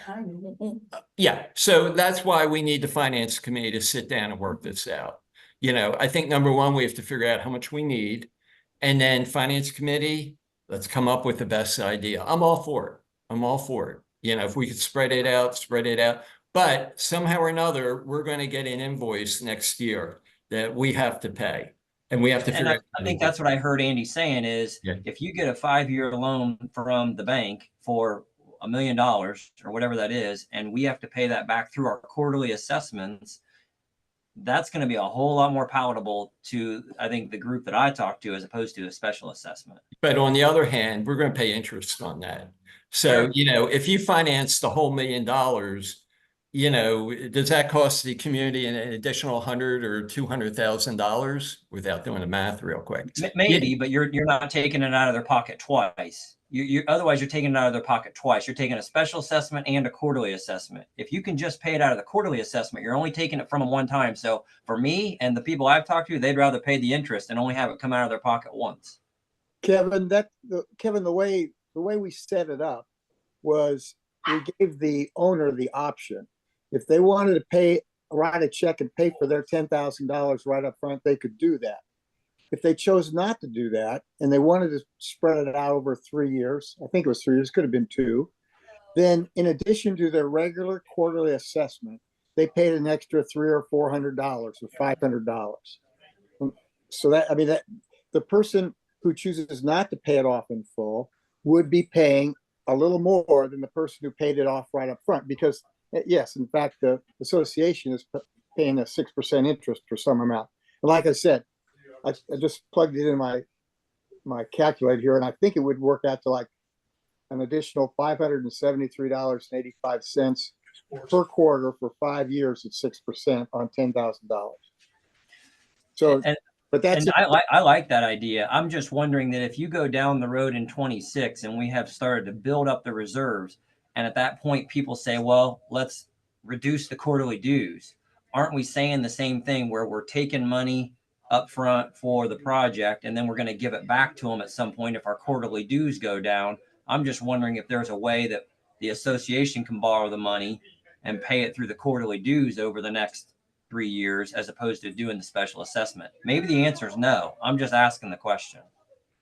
Yeah. So that's why we need the finance committee to sit down and work this out. You know, I think number one, we have to figure out how much we need. And then finance committee, let's come up with the best idea. I'm all for it. I'm all for it. You know, if we could spread it out, spread it out. But somehow or another, we're going to get an invoice next year. that we have to pay. And we have to And figure out. I think that's what I heard Andy saying is Yeah. if you get a 5-year loan from the bank for $1 million or whatever that is, and we have to pay that back through our quarterly assessments, that's going to be a whole lot more palatable to, I think, the group that I talked to as opposed to a special assessment. But on the other hand, we're going to pay interest on that. So, you know, if you finance the whole $1 million, you know, does that cost the community an additional $100,000 or $200,000 without doing the math real quick? Maybe, but you're not taking it out of their pocket twice. Otherwise you're taking it out of their pocket twice. You're taking a special assessment and a quarterly assessment. If you can just pay it out of the quarterly assessment, you're only taking it from them one time. So for me and the people I've talked to, they'd rather pay the interest and only have it come out of their pocket once. Kevin, the way we set it up was we gave the owner the option. If they wanted to write a check and pay for their $10,000 right up front, they could do that. If they chose not to do that and they wanted to spread it out over 3 years, I think it was 3 years, could have been 2, then in addition to their regular quarterly assessment, they paid an extra $300 or $400 or $500. So that, I mean, that the person who chooses not to pay it off in full would be paying a little more than the person who paid it off right up front, because yes, in fact, the association is paying a 6% interest for some amount. And like I said, I just plugged it in my calculator here, and I think it would work out to like an additional $573.85 per quarter for 5 years at 6% on $10,000. So, but that's I like that idea. I'm just wondering that if you go down the road in 26 and we have started to build up the reserves, and at that point people say, well, let's reduce the quarterly dues. Aren't we saying the same thing where we're taking money up front for the project and then we're going to give it back to them at some point if our quarterly dues go down? I'm just wondering if there's a way that the association can borrow the money and pay it through the quarterly dues over the next 3 years as opposed to doing the special assessment. Maybe the answer is no. I'm just asking the question.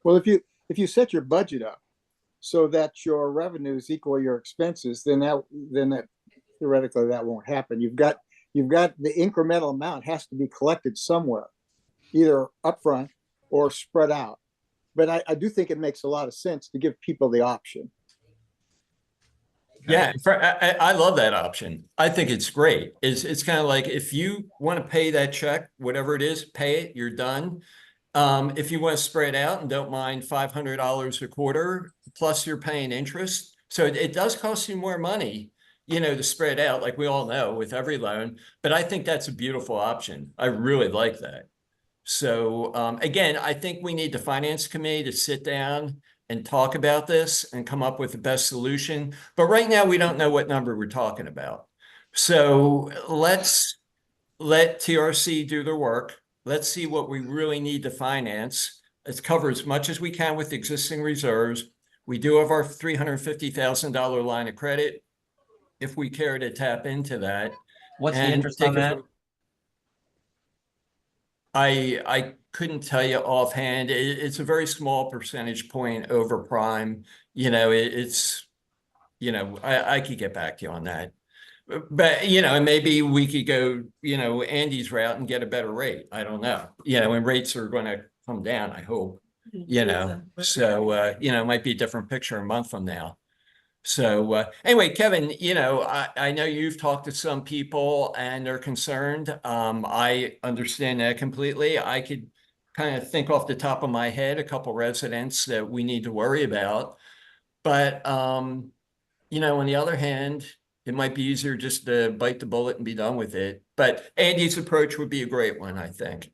Well, if you set your budget up so that your revenues equal your expenses, then that theoretically that won't happen. You've got the incremental amount has to be collected somewhere, either upfront or spread out. But I do think it makes a lot of sense to give people the option. Yeah, I love that option. I think it's great. It's kind of like if you want to pay that check, whatever it is, pay it, you're done. If you want to spread out and don't mind $500 a quarter, plus you're paying interest. So it does cost you more money, you know, to spread out, like we all know with every loan. But I think that's a beautiful option. I really like that. So again, I think we need the finance committee to sit down and talk about this and come up with the best solution. But right now, we don't know what number we're talking about. So let's let TRC do their work. Let's see what we really need to finance. Let's cover as much as we can with existing reserves. We do have our $350,000 line of credit if we care to tap into that. What's the interest on that? I couldn't tell you offhand. It's a very small percentage point over prime. You know, it's, you know, I could get back to you on that. But, you know, and maybe we could go, you know, Andy's route and get a better rate. I don't know. You know, and rates are going to come down, I hope, you know. So, you know, it might be a different picture a month from now. So anyway, Kevin, you know, I know you've talked to some people and they're concerned. I understand that completely. I could kind of think off the top of my head a couple residents that we need to worry about. But, you know, on the other hand, it might be easier just to bite the bullet and be done with it. But Andy's approach would be a great one, I think.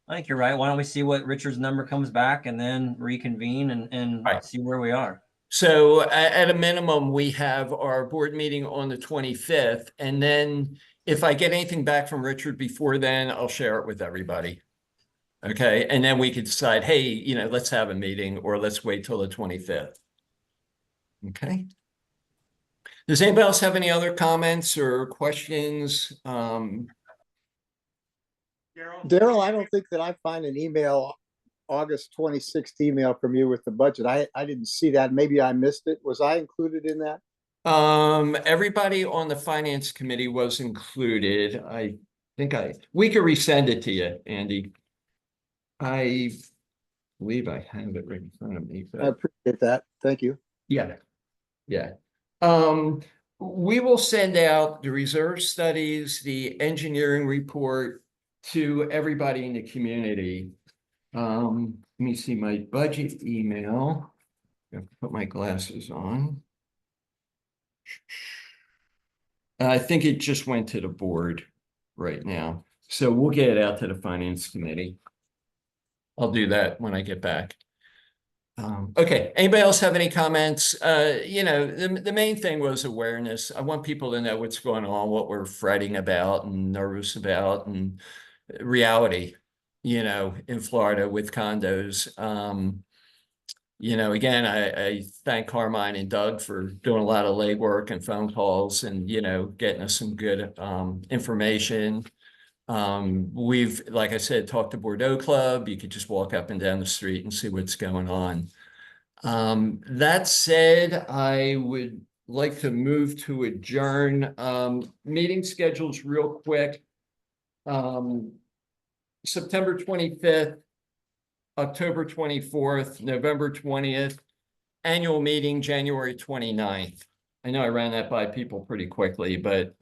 I think you're right. Why don't we see what Richard's number comes back and then reconvene and Right. see where we are. So at a minimum, we have our board meeting on the 25th. And then if I get anything back from Richard before then, I'll share it with everybody. Okay. And then we could decide, hey, you know, let's have a meeting or let's wait till the 25th. Okay. Does anybody else have any other comments or questions? Daryl, I don't think that I find an email, August 26th email from you with the budget. I didn't see that. Maybe I missed it. Was I included in that? Everybody on the finance committee was included. we could resend it to you, Andy. I believe I have it right in front of me, I but appreciate that. Thank you. yeah, yeah. We will send out the reserve studies, the engineering report to everybody in the community. Let me see my budget email. I have to put my glasses on. I think it just went to the board right now. So we'll get it out to the finance committee. I'll do that when I get back. Okay, anybody else have any comments? You know, the main thing was awareness. I want people to know what's going on, what we're fretting about and nervous about, and reality, you know, in Florida with condos. You know, again, I thank Carmine and Doug for doing a lot of legwork and phone calls and, you know, getting us some good information. We've, like I said, talked to Bordeaux Club. You could just walk up and down the street and see what's going on. That said, I would like to move to adjourn. Meeting schedules real quick. September 25th, October 24th, November 20th, annual meeting, January 29th. I know I ran that by people pretty quickly, but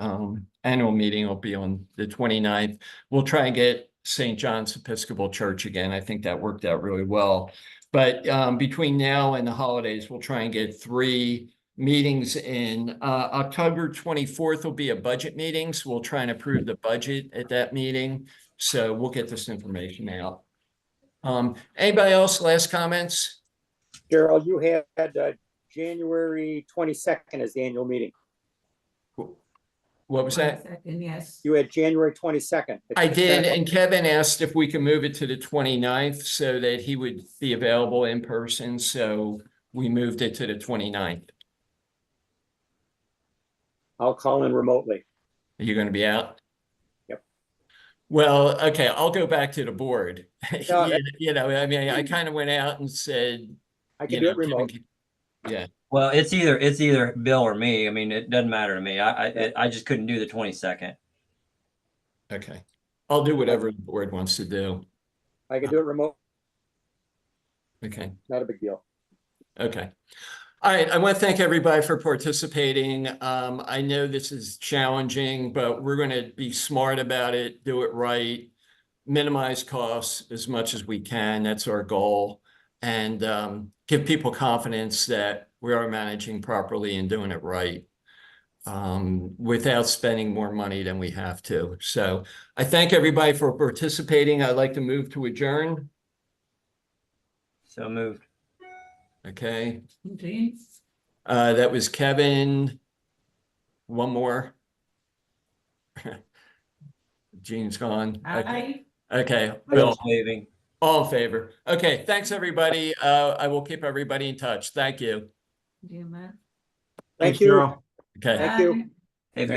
annual meeting will be on the 29th. We'll try and get St. John's Episcopal Church again. I think that worked out really well. But between now and the holidays, we'll try and get 3 meetings in. October 24th will be a budget meeting, so we'll try and approve the budget at that meeting. So we'll get this information out. Anybody else, last comments? Gerald, you had January 22nd as the annual meeting. What was that? Second, yes. You had January 22nd. I did, and Kevin asked if we can move it to the 29th so that he would be available in person, so we moved it to the 29th. I'll call in remotely. Are you going to be out? Yep. Well, okay, I'll go back to the board. No, You know, I mean, I kind of went out and said, I can you do know, it remote. yeah. Well, it's either Bill or me. I mean, it doesn't matter to me. I just couldn't do the 22nd. Okay. I'll do whatever the board wants to do. I can do it remote. Okay. Not a big deal. Okay. All right. I want to thank everybody for participating. I know this is challenging, but we're going to be smart about it, do it right, minimize costs as much as we can. That's our goal. And give people confidence that we are managing properly and doing it right without spending more money than we have to. So I thank everybody for participating. I'd like to move to adjourn. So moved. Okay. Jean? That was Kevin. One more. Jean's gone. Okay. Okay. Bill. Bill's waving. All in favor. Okay. Thanks, everybody. I will keep everybody in touch. Thank you. Do you, Matt? Thank you. Okay. Thank you.